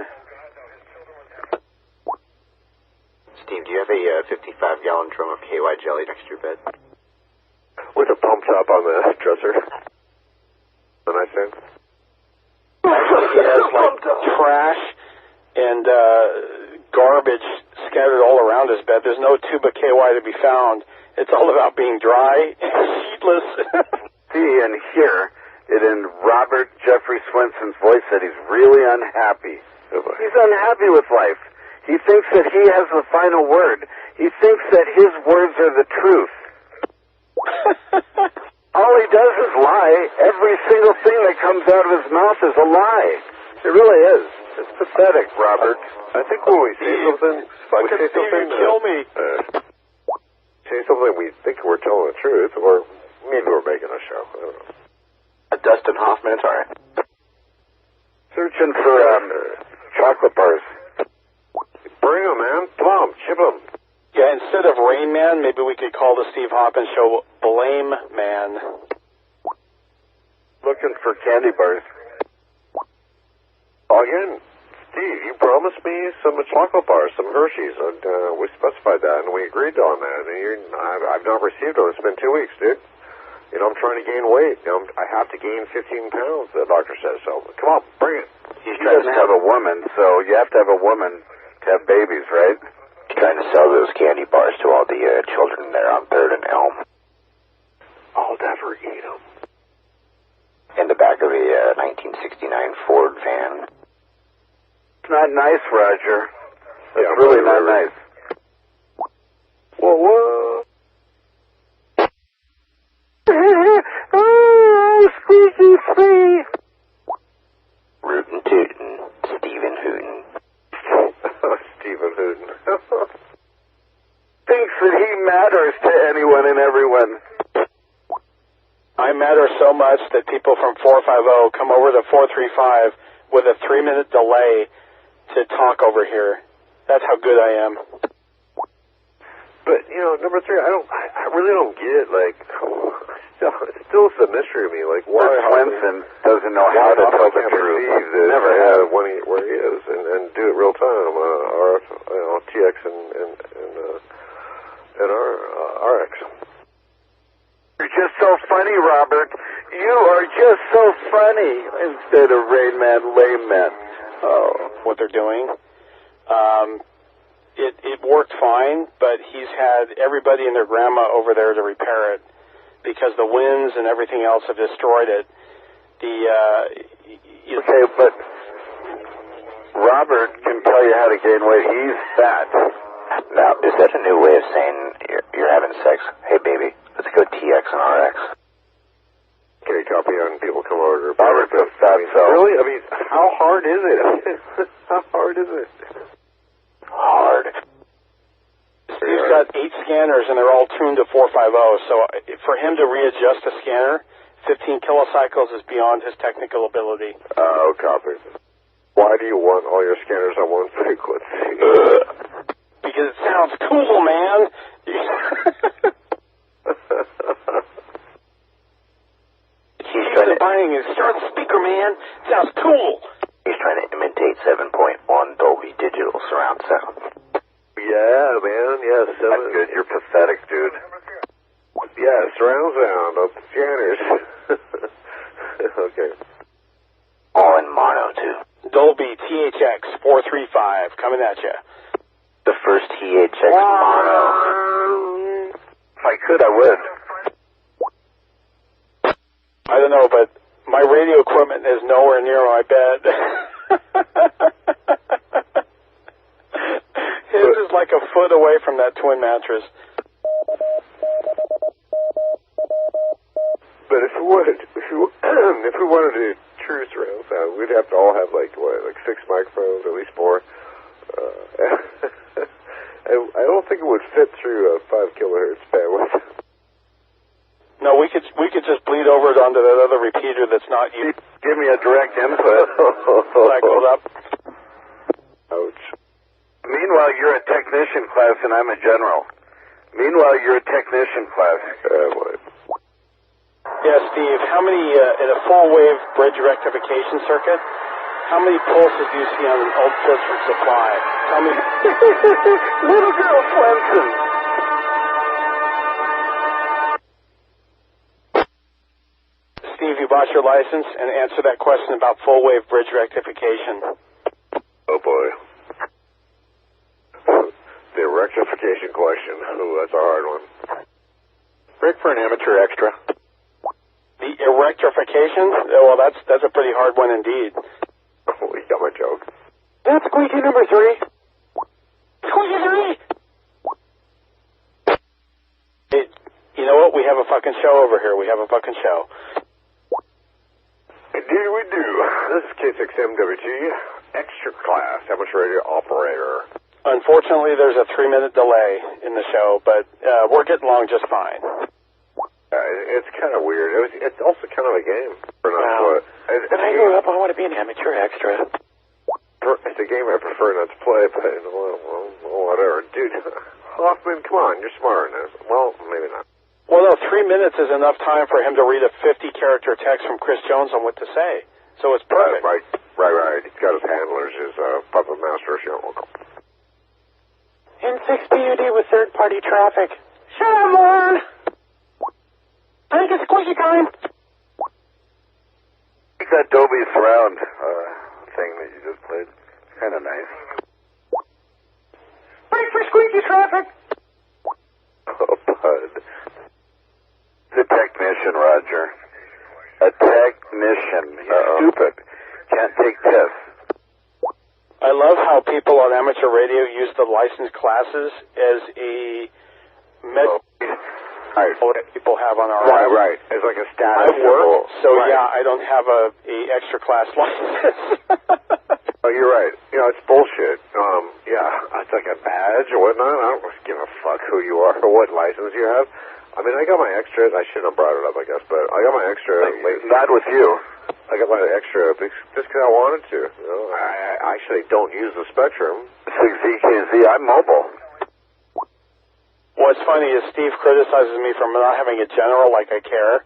Steve, do you have a 55-gallon drum of KY jelly next to your bed? With a pump top on the dresser. The nightstand. Actually, he has like trash and garbage scattered all around his bed. There's no tube of KY to be found. It's all about being dry and sheetless. See and hear it in Robert Jeffrey Swenson's voice that he's really unhappy. He's unhappy with life. He thinks that he has the final word. He thinks that his words are the truth. All he does is lie. Every single thing that comes out of his mouth is a lie. It really is. It's pathetic, Robert. I think when we say something, kill me. Say something we think we're telling the truth, or maybe we're making a show. I don't know. Dustin Hoffman, it's all right. Searching for chocolate bars. Bring them, man. Plum, chip them. Yeah, instead of Rain Man, maybe we could call the Steve Hoppin show Blame Man. Looking for candy bars. Again, Steve, you promised me some chocolate bars, some Hershey's, and we specified that, and we agreed on that. And I've not received them. It's been 2 weeks, dude. You know, I'm trying to gain weight. You know, I have to gain 15 pounds, the doctor says. So, come on, bring it. He doesn't have a woman, so you have to have a woman to have babies, right? He's trying to sell those candy bars to all the children there on 3rd and Elm. I'll never eat them. In the back of a 1969 Ford van. It's not nice, Roger. It's really not nice. Whoa. Oh, squeaky free. Rootin' tootin', Stephen Hootin'. Stephen Hootin'. Thinks that he matters to anyone and everyone. I matter so much that people from 450 come over to 435 with a 3-minute delay to talk over here. That's how good I am. But, you know, number 3, I really don't get, like, still it's a mystery to me, like, why Swenson doesn't know how to tell the truth. Never have where he is, and do it real time, RF, TX and RX. You're just so funny, Robert. You are just so funny instead of Rain Man, Lame Man. Oh, what they're doing. It worked fine, but he's had everybody and their grandma over there to repair it because the winds and everything else have destroyed it. Okay, but Robert can tell you how to gain weight. He's fat. Now, is that a new way of saying you're having sex? Hey, baby, let's go TX and RX. Okay, copy on people come over to Robert's a fat cell. Really? I mean, how hard is it? How hard is it? Hard. He's got 8 scanners, and they're all tuned to 450, so for him to readjust a scanner, 15 kilocycles is beyond his technical ability. Oh, copy. Why do you want all your scanners on one frequency? Because it sounds cool, man. He's trying to buying his start speaker, man. Sounds cool. He's trying to imitate 7.1 Dolby Digital surround sound. Yeah, man. Yeah, That's good. You're pathetic, dude. Yeah, surround sound of the scanners. Okay. All in mono, too. Dolby THX 435 coming at you. The first THX mono. If I could, I would. I don't know, but my radio equipment is nowhere near my bed. His is like a foot away from that twin mattress. But if we wanted to do true surround sound, we'd have to all have like 6 microphones, at least 4. I don't think it would fit through a 5 kilohertz bandwidth. No, we could just bleed over it onto that other repeater that's not you. Give me a direct input. That goes up. Ouch. Meanwhile, you're a technician class and I'm a general. Meanwhile, you're a technician class. Yeah, Steve, how many, in a full wave bridge rectification circuit, How many pulses do you see on an old Pittsburgh supply? Tell me. Little girl Swenson. Steve, you bought your license, and answer that question about full wave bridge rectification. Oh boy. The rectification question. Ooh, that's a hard one. Rick for an amateur extra. The erectrification? Well, that's a pretty hard one indeed. Oh, you got my joke. That's squeaky number 3. Squeaky 3! Hey, you know what? We have a fucking show over here. We have a fucking show. Indeed we do. This is K6MWG, extra class, amateur radio operator. Unfortunately, there's a 3-minute delay in the show, but we're getting along just fine. It's kind of weird. It's also kind of a game. When I grow up, I want to be an amateur extra. It's a game I prefer not to play, but well, whatever. Dude, Hoffman, come on, you're smarter than this. Well, maybe not. Well, no, 3 minutes is enough time for him to read a 50-character text from Chris Jones on what to say. So it's perfect. Right. He's got his handlers, his puppet masters. You're welcome. N6PUD with third-party traffic. Shut up, moron! I think it's squeaky time. I think that Dolby Surround thing that you just played, kind of nice. Wait for squeaky traffic. Oh, bud. The technician, Roger. A technician. He's stupid. Can't take tests. I love how people on amateur radio use the licensed classes as a that people have on our own. Right. It's like a status I work, symbol. so yeah, I don't have a extra class license. Oh, you're right. You know, it's bullshit. Yeah, it's like a badge or whatnot. I don't give a fuck who you are or what license you have. I mean, I got my extra. I shouldn't have brought it up, I guess, but I got my extra. Not with you. I got my extra just because I wanted to. You know, I actually don't use the Spectrum. 6ZKZ, I'm mobile. What's funny is Steve criticizes me for not having a general like I care,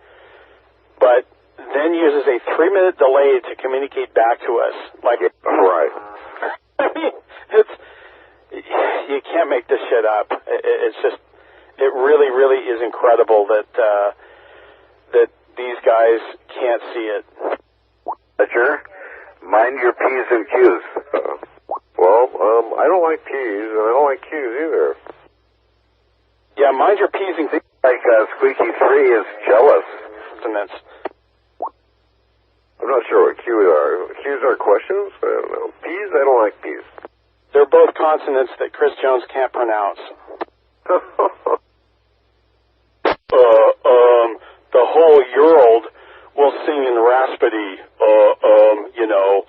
but then uses a 3-minute delay to communicate back to us. Like, right. I mean, you can't make this shit up. It's just, it really, really is incredible that these guys can't see it. Roger, mind your P's and Q's. I don't like P's and I don't like Q's either. Yeah, mind your P's and Q's. Like Squeaky 3 is jealous. And that's... I'm not sure what Q's are. Q's are questions? I don't know. P's? I don't like P's. They're both consonants that Chris Jones can't pronounce. The whole world will sing in raspity, you know.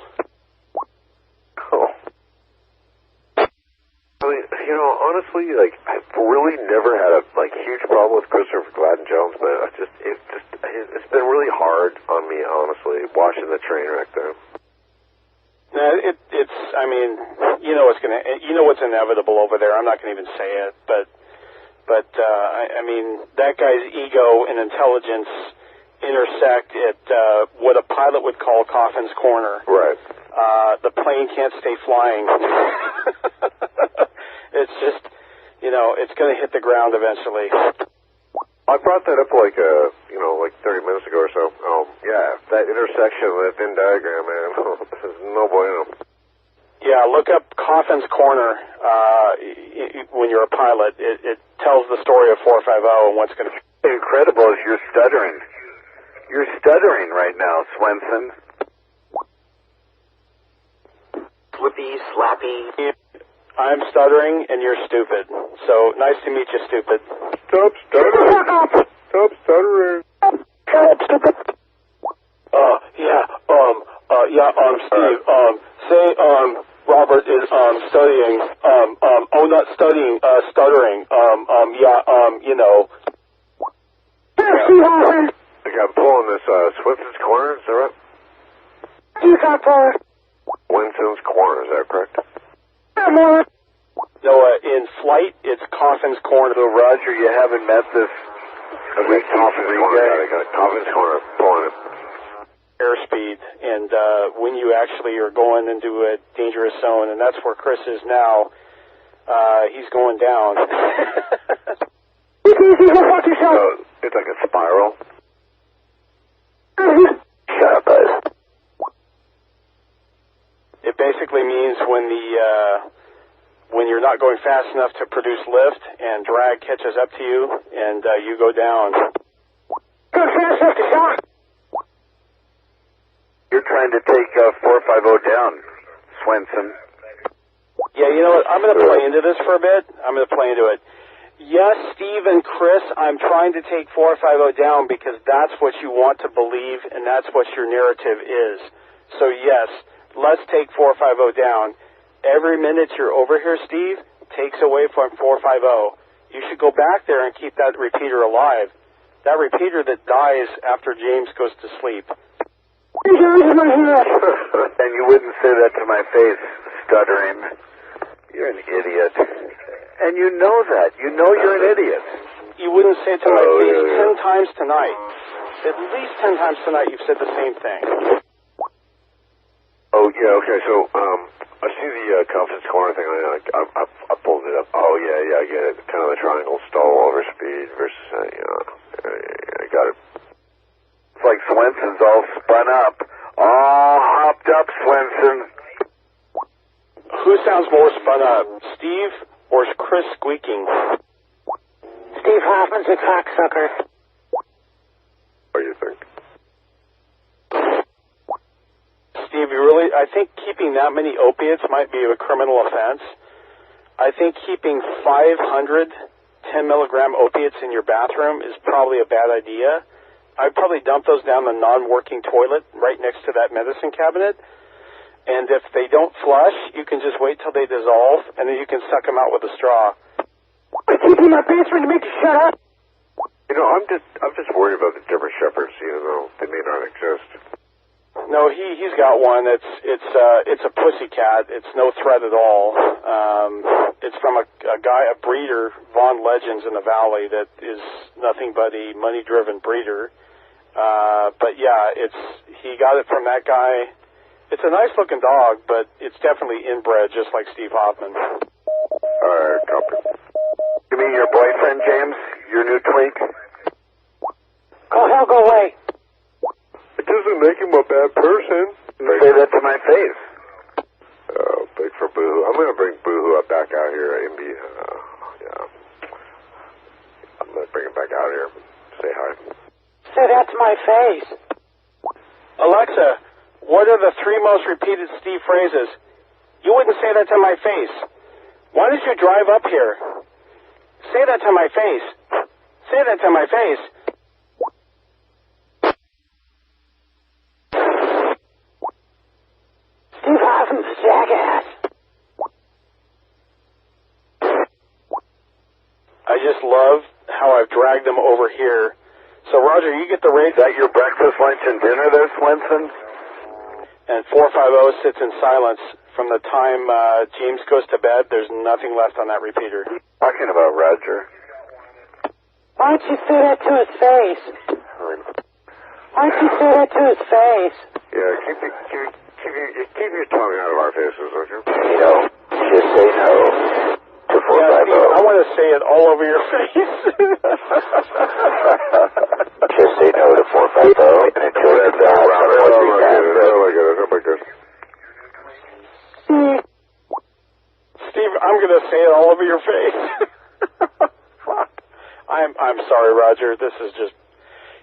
You know, honestly, like, I've really never had a huge problem with Christopher Gladden Jones, but it's been really hard on me, honestly, watching the train wreck there. I mean, you know what's inevitable over there. I'm not going to even say it, but I mean, that guy's ego and intelligence intersect at what a pilot would call Coffin's Corner. Right. The plane can't stay flying. It's just, you know, it's going to hit the ground eventually. I brought that up like 30 minutes ago or so. Yeah, that intersection, that Venn diagram, man, this is no bueno. Yeah, look up Coffin's Corner when you're a pilot. It tells the story of 450 and what's going to be. Incredible is you're stuttering. You're stuttering right now, Swenson. Flippy, slappy. I'm stuttering and you're stupid. So, nice to meet you, stupid. Stop stuttering. Stop stuttering. Stop, stupid. Steve, say, Robert is, studying, not studying, stuttering, you know. I think I'm pulling this, Swinson's Corner, is that right? You got for Winston's Corner, is that correct? No, in flight, it's Coffin's Corner. So, Roger, you haven't met this Coffin's Corner, got it. Coffin's Corner, pulling it. airspeed, and when you actually are going into a dangerous zone, and that's where Chris is now. He's going down. It's like a spiral. Shut up, buzz. It basically means when you're not going fast enough to produce lift, and drag catches up to you, and you go down. You're trying to take 450 down, Swenson. Yeah, you know what? I'm going to play into this for a bit. I'm going to play into it. Yes, Steve and Chris, I'm trying to take 450 down because that's what you want to believe, and that's what your narrative is. So yes, let's take 450 down. Every minute you're over here, Steve, takes away from 450. You should go back there and keep that repeater alive. That repeater that dies after James goes to sleep. And you wouldn't say that to my face, stuttering. You're an idiot. And you know that. You know you're an idiot. You wouldn't say it to my face 10 times tonight. At least 10 times tonight you've said the same thing. Oh, yeah, okay, so, I see the confidence corner thing. I pulled it up. Oh, yeah, I get it. Kind of the triangle stall over speed versus, I got it. It's like Swenson's all spun up. All hopped up, Swenson. Who sounds more spun up, Steve or Chris squeaking? Steve Hoffman's a cocksucker. What do you think? Steve, I think keeping that many opiates might be a criminal offense. I think keeping 500 10-milligram opiates in your bathroom is probably a bad idea. I'd probably dump those down the non-working toilet right next to that medicine cabinet. And if they don't flush, you can just wait till they dissolve, and then you can suck them out with a straw. I keep in my basement to make you shut up. You know, I'm just worried about the German Shepherds, even though they may not exist. No, he's got one. It's a pussy cat. It's no threat at all. It's from a breeder, Von Legends in the Valley, that is nothing but a money-driven breeder. But yeah, he got it from that guy. It's a nice-looking dog, but it's definitely inbred, just like Steve Hoffman. Copy. You mean your boyfriend, James? Your new twink? Go hell, go away. It doesn't make him a bad person. Say that to my face. Oh, big for Boohoo. I'm going to bring Boohoo back out here. Yeah. I'm going to bring him back out here. Say hi. Say that to my face. Alexa, what are the 3 most repeated Steve phrases? You wouldn't say that to my face. Why did you drive up here? Say that to my face. Say that to my face. Steve Hoffman's a jackass. I just love how I've dragged them over here. So, Roger, you get the rate. Is that your breakfast, lunch, and dinner there, Swenson? And 450 sits in silence. From the time James goes to bed, there's nothing left on that repeater. Talking about Roger. Why don't you say that to his face? Why don't you say that to his face? Yeah, keep your tongue out of our faces, don't you? You know, just say no to 450. Yeah, Steve, I want to say it all over your face. Just say no to 450 and enjoy the vibes on Oh my goodness. Steve, I'm going to say it all over your face. Fuck. I'm sorry, Roger. This is just...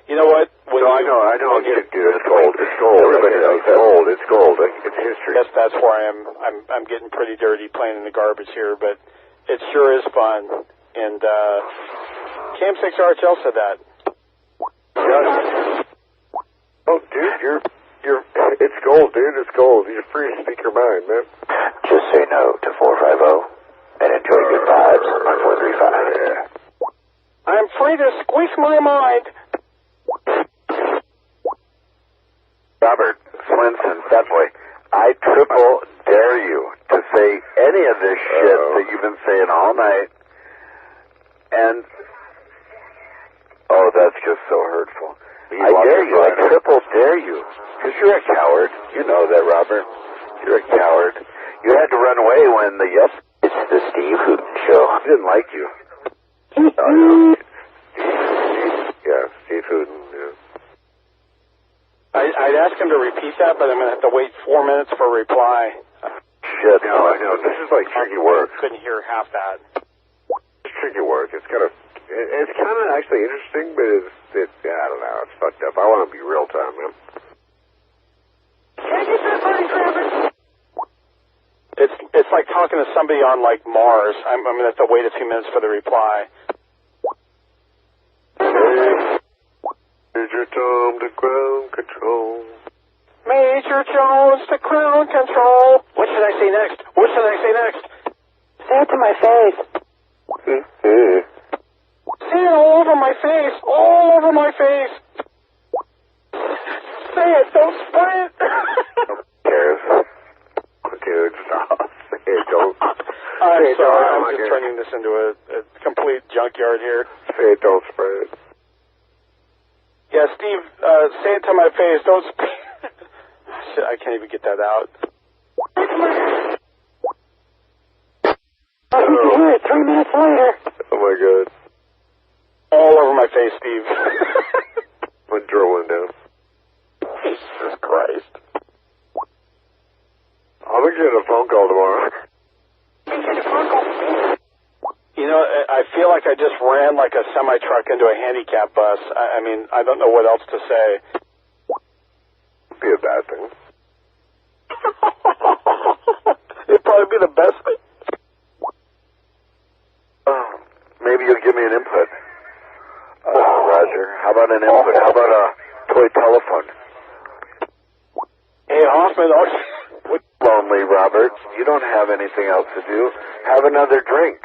You know what? I know. It's gold. It's gold. Everybody knows that. It's gold. It's history. Yes, that's why I'm getting pretty dirty playing in the garbage here, but it sure is fun. And KM6RHL said that. Yes. Oh, dude, it's gold, dude. It's gold. You're free to speak your mind, man. Just say no to 450 and enjoy good vibes on 435. Yeah. I'm free to squeeze my mind. Robert Swenson, that boy, I triple dare you to say any of this shit that you've been saying all night. And, oh, that's just so hurtful. I dare you. I triple dare you. Because you're a coward. You know that, Robert. You're a coward. You had to run away when the yes. It's the Steve Hooten Show. He didn't like you. Yeah, Steve Hooten, yeah. I'd ask him to repeat that, but I'm going to have to wait 4 minutes for a reply. Shit. No, I know. This is like tricky work. Couldn't hear half that. It's tricky work. It's kind of actually interesting, but I don't know. It's fucked up. I want to be real time, man. It's like talking to somebody on like Mars. I'm going to have to wait a few minutes for the reply. Major Tom to ground control. Major Jones to ground control. What should I say next? What should I say next? Say it to my face. Say it all over my face. All over my face. Say it. Don't spray it. Cares. Dude, stop. Say it, don't. I'm sorry. I'm just turning this into a complete junkyard here. Say it, don't spray it. Yeah, Steve, say it to my face. Don't spray it. Shit, I can't even get that out. Oh, you can hear it 3 minutes later. Oh, my God. All over my face, Steve. I'm drilling down. Jesus Christ. I'm going to get a phone call tomorrow. You know, I feel like I just ran like a semi-truck into a handicap bus. I mean, I don't know what else to say. Be a bad thing. It'd probably be the best thing. Maybe you'll give me an input. Roger. How about an input? How about a toy telephone? Hey, Hoffman, Lonely, Robert. You don't have anything else to do. Have another drink.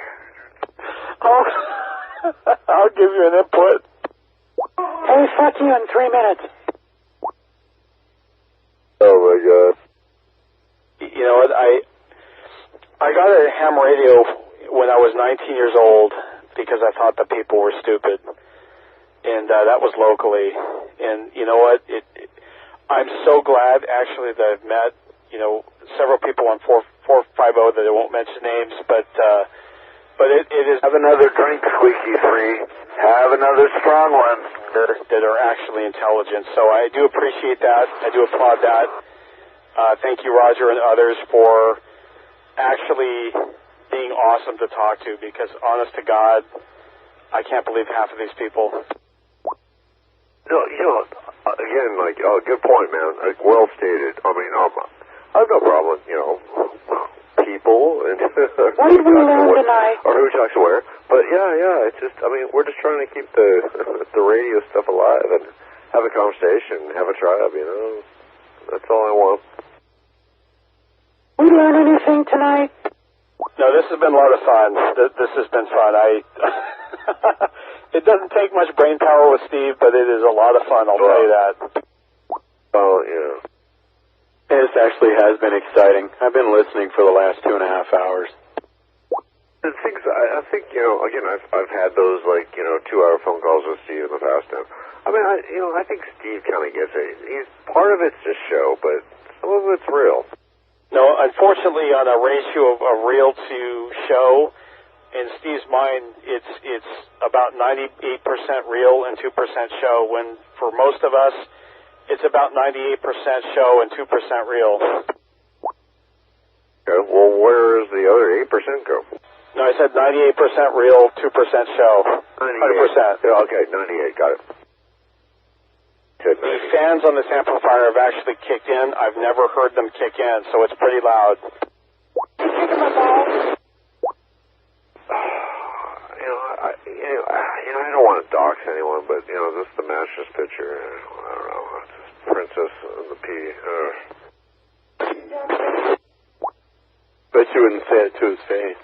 oh, I'll give you an input. Hey, fuck you in 3 minutes. Oh, my God. You know what? I got a ham radio when I was 19 years old because I thought the people were stupid. And that was locally. And you know what? I'm so glad, actually, that I've met, several people on 450 that I won't mention names, but it is... Have another drink, Squeaky 3. Have another strong one. That are actually intelligent. So I do appreciate that. I do applaud that. Thank you, Roger, and others for actually being awesome to talk to, because honest to God, I can't believe half of these people. No, again, good point, man. Well stated. I mean, I have no problem with, people and What did we learn tonight? or who talks where. But yeah, it's just, I mean, we're just trying to keep the radio stuff alive and have a conversation, have a tribe, That's all I want. We learn anything tonight? No, this has been a lot of fun. This has been fun. It doesn't take much brain power with Steve, but it is a lot of fun, I'll tell you that. Oh, yeah. This actually has been exciting. I've been listening for the last 2.5 hours. The things, I think, again, I've had those, 2-hour phone calls with Steve in the past now. I mean, I think Steve kind of gets it. Part of it's just show, but some of it's real. No, unfortunately, on a ratio of real to show, in Steve's mind, it's about 98% real and 2% show, when for most of us, it's about 98% show and 2% real. Okay, well, where does the other 8% go? No, I said 98% real, 2% show. 100%. Yeah, okay, 98, got it. The fans on this amplifier have actually kicked in. I've never heard them kick in, so it's pretty loud. I don't want to dox anyone, but, this is the Masters picture. I don't know. It's just Princess and the P. Bet you wouldn't say it to his face.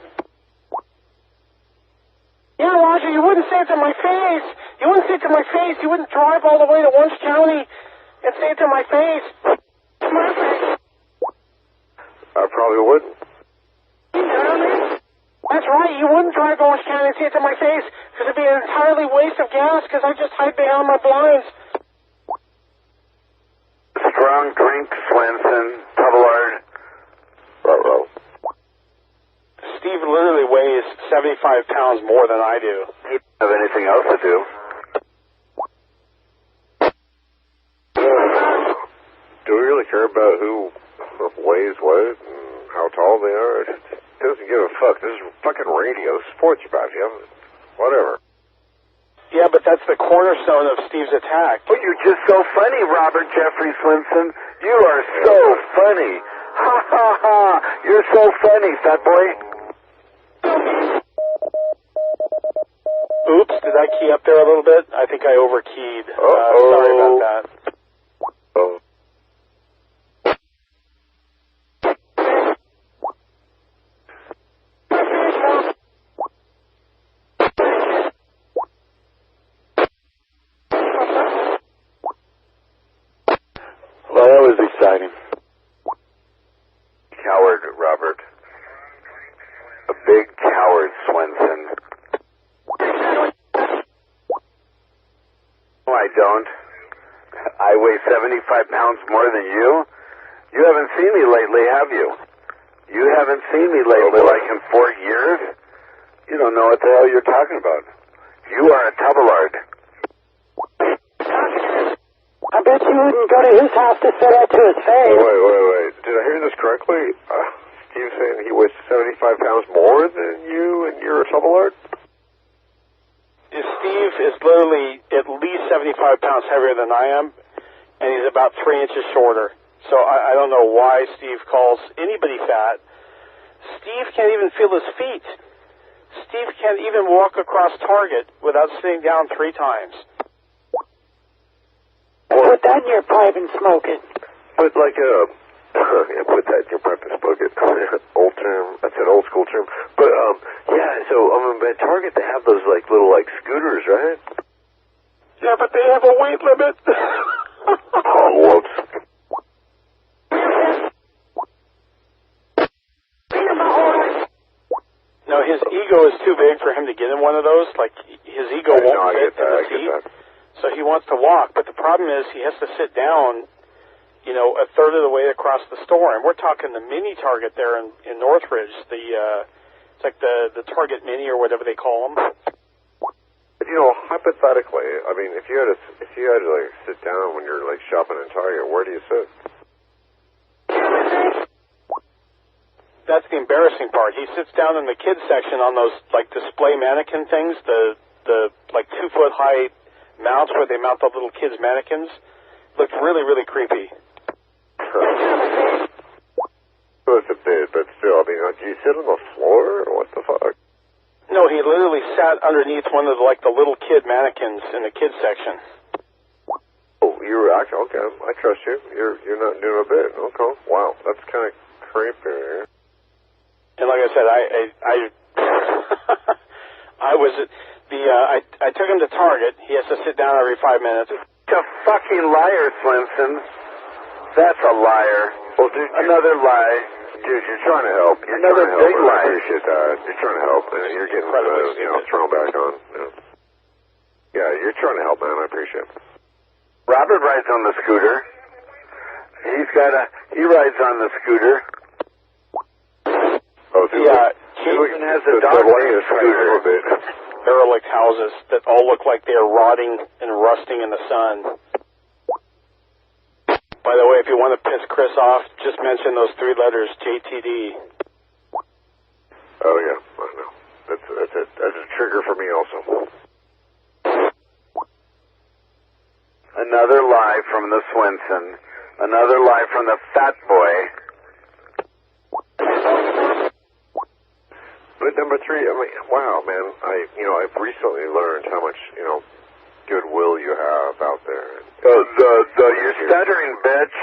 Yeah, Roger, you wouldn't say it to my face. You wouldn't say it to my face. You wouldn't drive all the way to Orange County and say it to my face. I probably wouldn't. That's right. You wouldn't drive to Orange County and say it to my face, because it'd be an entirely waste of gas, because I just hide behind my blinds. strong drink, Swenson. Tubbleard. Ruh-roh. Steve literally weighs 75 pounds more than I do. He doesn't have anything else to do. Do we really care about who weighs what and how tall they are? It doesn't give a fuck. This is fucking radio. Sports about you. Whatever. Yeah, but that's the cornerstone of Steve's attack. Oh, you're just so funny, Robert Jeffrey Swinson. You are so funny. Ha ha ha. You're so funny, fat boy. Oops, did I key up there a little bit? I think I overkeyed. Sorry about that. Oh. Well, that was exciting. Coward, Robert. A big coward, Swenson. No, I don't. I weigh 75 pounds more than you. You haven't seen me lately, have you? You haven't seen me lately, like in 4 years? You don't know what the hell you're talking about. You are a tubbleard. I bet you wouldn't go to his house to say that to his face. Wait. Did I hear this correctly? Steve saying he weighs 75 pounds more than you and you're a tubbleard? Steve is literally at least 75 pounds heavier than I am, and he's about 3 inches shorter. So I don't know why Steve calls anybody fat. Steve can't even feel his feet. Steve can't even walk across Target without sitting down 3 times. Put that in your pipe and smoke it. But like put that in your pipe and smoke it. Old term. That's an old school term. But yeah. So at Target they have those like little like scooters, right? Yeah, but they have a weight limit. Oh, whoops. No, his ego is too big for him to get in one of those. Like his ego won't fit in the seat. So he wants to walk, but the problem is he has to sit down, you know, a third of the way across the store. And we're talking the mini Target there in Northridge. It's like the Target Mini or whatever they call them. But, you know, hypothetically, I mean, if you had to like sit down when you're like shopping in Target, where do you sit? That's the embarrassing part. He sits down in the kids section on those like display mannequin things, the like 2 foot high mounts where they mount the little kids mannequins. Looked really, really creepy. So it's a bit, but still, I mean, do you sit on the floor or what the fuck? No, he literally sat underneath one of the little kid mannequins in the kids section. Oh, you were actually okay. I trust you. You're not doing a bit. Okay. Wow, that's kind of creepy. And like I said, I took him to Target. He has to sit down every 5 minutes. It's a fucking liar, Swenson. That's a liar. Well, dude, another lie. Dude, you're trying to help. You're another trying to help. big lie. I appreciate that. You're trying to help, and you're getting, thrown back on. Yeah, you're trying to help, man. I appreciate it. Robert rides on the scooter. He rides on the scooter. Oh, dude. Yeah, Jason has a dog named Scooter. Derelict houses that all look like they are rotting and rusting in the sun. By the way, if you want to piss Chris off, just mention those 3 letters, JTD. Oh, yeah, I know. That's a trigger for me also. Another lie from the Swenson. Another lie from the fat boy. But number 3, I mean, wow, man, I've recently learned how much, goodwill you have out there. You're stuttering, bitch.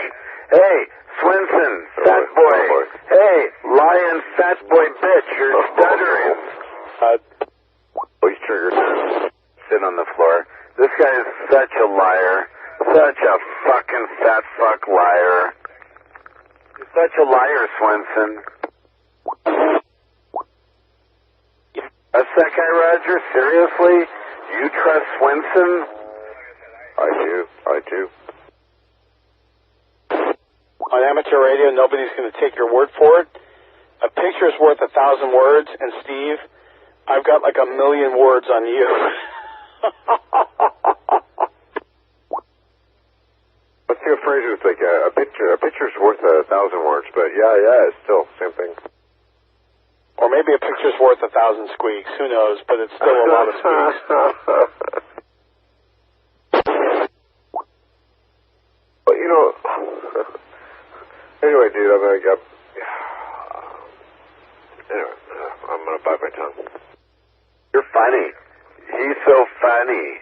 Hey, Swenson, fat boy. Hey, lying fat boy bitch, you're stuttering. He's triggered. Sit on the floor. This guy is such a liar. Such a fucking fat fuck liar. You're such a liar, Swenson. That's that guy, Roger? Seriously? You trust Swenson? I do. on amateur radio, nobody's going to take your word for it. A picture's worth 1,000 words, and Steve, I've got like 1 million words on you. Let's see a phrase that's like a picture's worth 1,000 words, but yeah, it's still same thing. Or maybe a picture's worth 1,000 squeaks. Who knows? But it's still a lot of squeaks. Well, you know. Anyway, dude, anyway, I'm gonna bite my tongue. You're funny. He's so funny.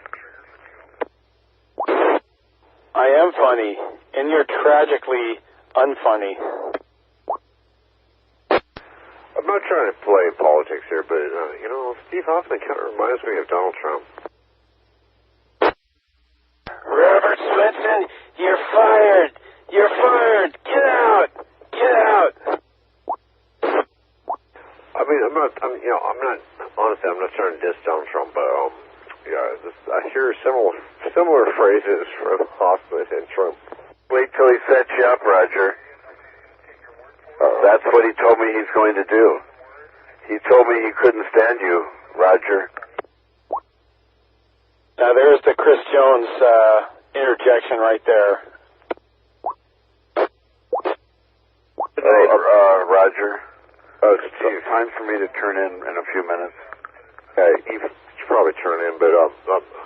I am funny, and you're tragically unfunny. I'm not trying to play politics here, but, you know, Steve Hoffman kind of reminds me of Donald Trump. Robert Swenson, you're fired! You're fired! Get out! Get out! I mean, I'm not trying to diss Donald Trump, but, I hear similar phrases from Hoffman and Trump. Wait till he sets you up, Roger. That's what he told me he's going to do. He told me he couldn't stand you, Roger. Now there's the Chris Jones interjection right there. Hey, Roger. Steve. Time for me to turn in a few minutes. Okay, you should probably turn in, but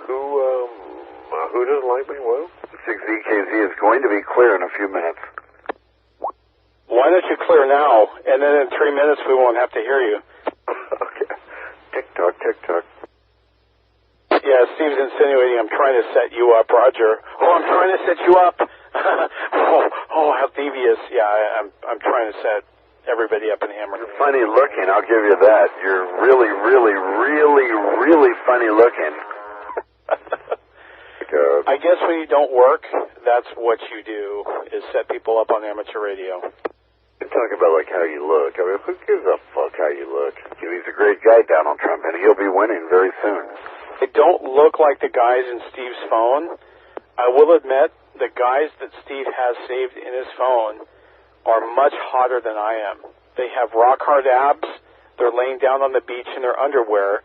who doesn't like me? Well, 6ZKZ is going to be clear in a few minutes. Why don't you clear now, and then in 3 minutes we won't have to hear you. Okay. Tick-tock, tick-tock. Yeah, Steve's insinuating I'm trying to set you up, Roger. Oh, I'm trying to set you up. oh, how devious. Yeah, I'm trying to set everybody up in Hammer. You're funny looking, I'll give you that. You're really, really, really, really funny looking. I guess when you don't work, that's what you do, is set people up on amateur radio. Talk about, like, how you look. I mean, who gives a fuck how you look? He's a great guy, Donald Trump, and he'll be winning very soon. They don't look like the guys in Steve's phone. I will admit, the guys that Steve has saved in his phone are much hotter than I am. They have rock-hard abs, they're laying down on the beach in their underwear,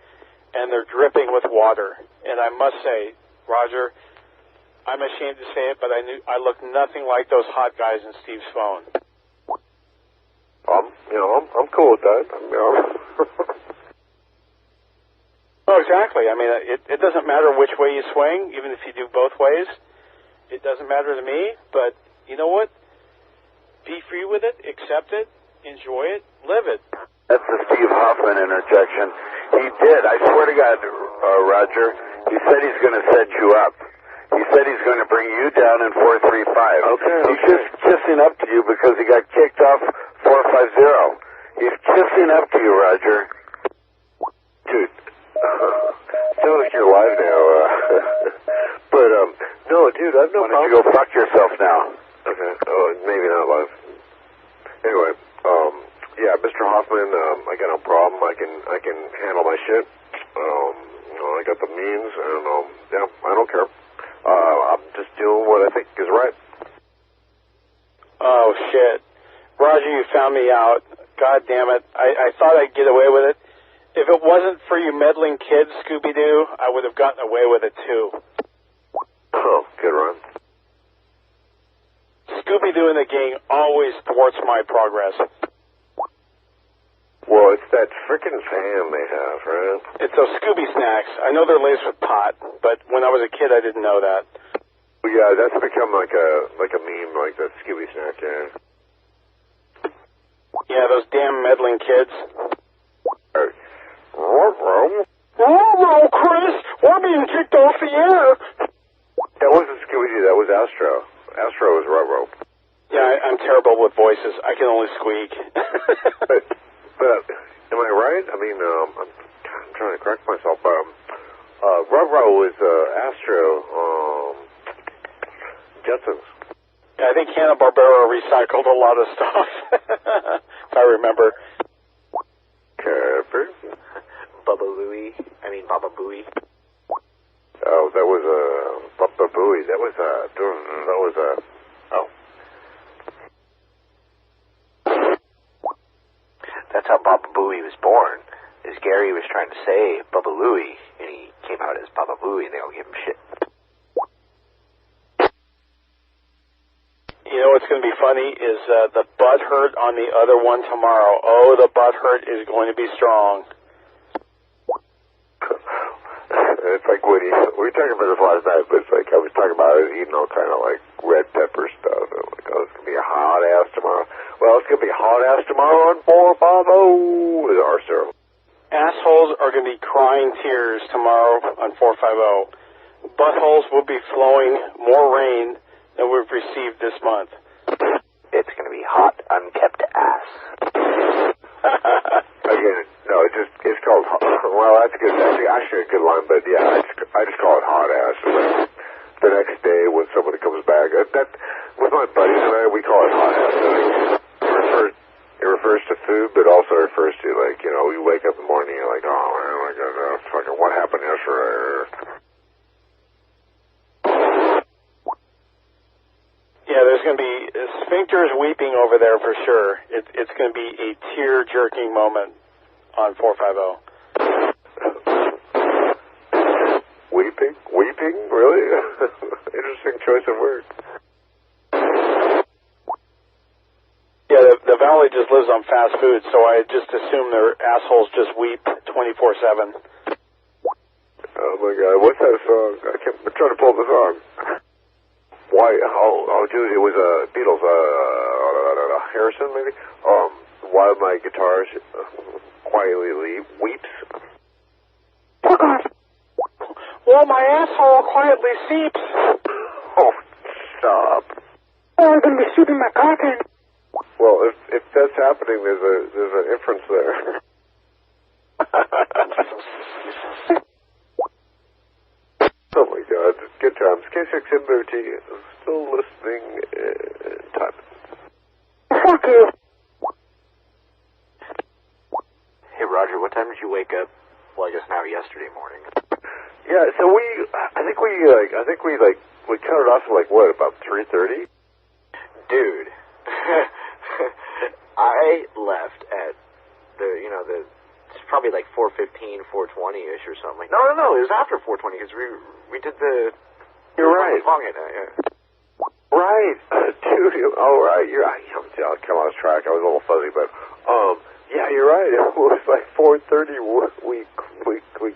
and they're dripping with water. And I must say, Roger, I'm ashamed to say it, but I look nothing like those hot guys in Steve's phone. I'm cool with that. Oh, exactly. I mean, it doesn't matter which way you swing, even if you do both ways. It doesn't matter to me, but you know what? Be free with it, accept it, enjoy it, live it. That's the Steve Hoffman interjection. He did. I swear to God, Roger, he said he's going to set you up. He said he's going to bring you down in 435. Okay. He's just kissing up to you because he got kicked off 450. He's kissing up to you, Roger. Dude, sounds like you're live now. But, no, dude, I've no problem. Why don't you go fuck yourself now? Okay. Oh, maybe not live. Anyway, yeah, Mr. Hoffman, I got no problem. I can handle my shit. I got the means, and, yeah, I don't care. I'm just doing what I think is right. Oh, shit. Roger, you found me out. God damn it. I thought I'd get away with it. If it wasn't for you meddling kids, Scooby-Doo, I would have gotten away with it, too. Oh, good run. Scooby-Doo and the gang always thwarts my progress. Well, it's that frickin' fan they have, right? It's those Scooby snacks. I know they're laced with pot, but when I was a kid, I didn't know that. Well, yeah, that's become like a meme, like that Scooby snack, yeah. Yeah, those damn meddling kids. Ruh-roh, Chris! We're being kicked off the air! That wasn't Scooby-Doo, that was Astro. Astro was Ruh-roh. Yeah, I'm terrible with voices. I can only squeak. But am I right? I mean, I'm trying to correct myself. Ruh-roh was Astro, Jetsons. I think Hanna-Barbera recycled a lot of stuff, if I remember. Carper? Baba Booey. Baba Booey. Oh, that was Baba Booey. That was how Baba Booey was born. As Gary was trying to say Baba Louie, and he came out as Baba Booey, and they all gave him shit. You know what's going to be funny is the butt hurt on the other one tomorrow. Oh, the butt hurt is going to be strong. It's like when we were talking about this last night, but it's like I was talking about eating all kind of like red pepper stuff. And like, oh, it's going to be a hot ass tomorrow. Well, it's going to be hot ass tomorrow on 450 with our serum. Assholes are going to be crying tears tomorrow on 450. Buttholes will be flowing more rain than we've received this month. It's going to be hot, unkept ass. Again, no, it's called, well, that's good. That's actually a good line, but yeah, I just call it hot ass. And then the next day when somebody comes back, that with my buddies and I, we call it hot ass. It refers to food, but also refers to, like, you know, you wake up in the morning and you're like, oh, man, my God, fucking what happened yesterday? Yeah, there's going to be sphincters weeping over there for sure. It's going to be a tear-jerking moment on 450. Weeping? Really? Interesting choice of words. Yeah, the Valley just lives on fast food, so I just assume their assholes just weep 24/7. Oh my God, what's that song? I'm trying to pull the song. Why? Oh, dude, it was Beatles. Harrison, maybe. While my guitar quietly weeps. Fuck off. Well, my asshole quietly seeps. Oh, stop. Oh, I'm gonna be shooting my cock in. Well, if that's happening, there's an inference there. Oh my God, good times. K6MOT still listening. Time. Fuck you. Hey, Roger, what time did you wake up? Well, I guess now yesterday morning. Yeah, so I think we cut it off at what, about 3:30? Dude, I left at it's probably like 4:15, 4:20-ish or something. No, it was after 4:20 because we did the... You're right. Right. Dude, all right. You're right. I'll come on track. I was a little fuzzy, but, yeah, you're right. It was like 4:30. We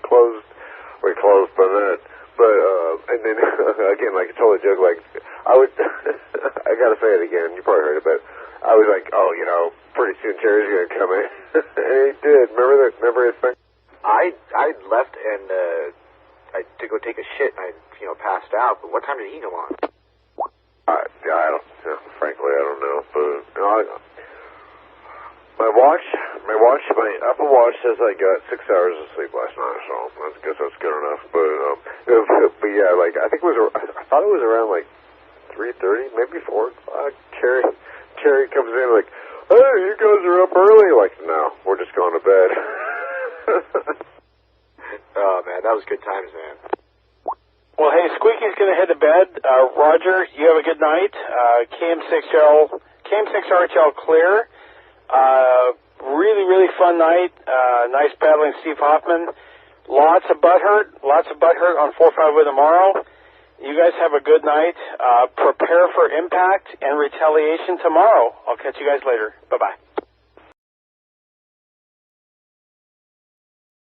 closed by then. But, and then, again, like I told the joke, like, I gotta say it again. You probably heard it, but I was like, oh, you know, pretty soon Jerry's gonna come in. And he did. Remember his thing? I left and, I to go take a shit and I, passed out. But what time did he go on? Frankly, I don't know. But, my Apple Watch says I got 6 hours of sleep last night, so I guess that's good enough. But yeah, like, I thought it was around like 3:30, maybe 4 o'clock. Cherry comes in like, hey, you guys are up early. Like, no, we're just going to bed. Oh, man, that was good times, man. Well, hey, Squeaky's going to head to bed. Roger, you have a good night. KM6RHL clear. Really, really fun night. Nice battling Steve Hoffman. Lots of butt hurt on 450 tomorrow. You guys have a good night. Prepare for impact and retaliation tomorrow. I'll catch you guys later. Bye-bye.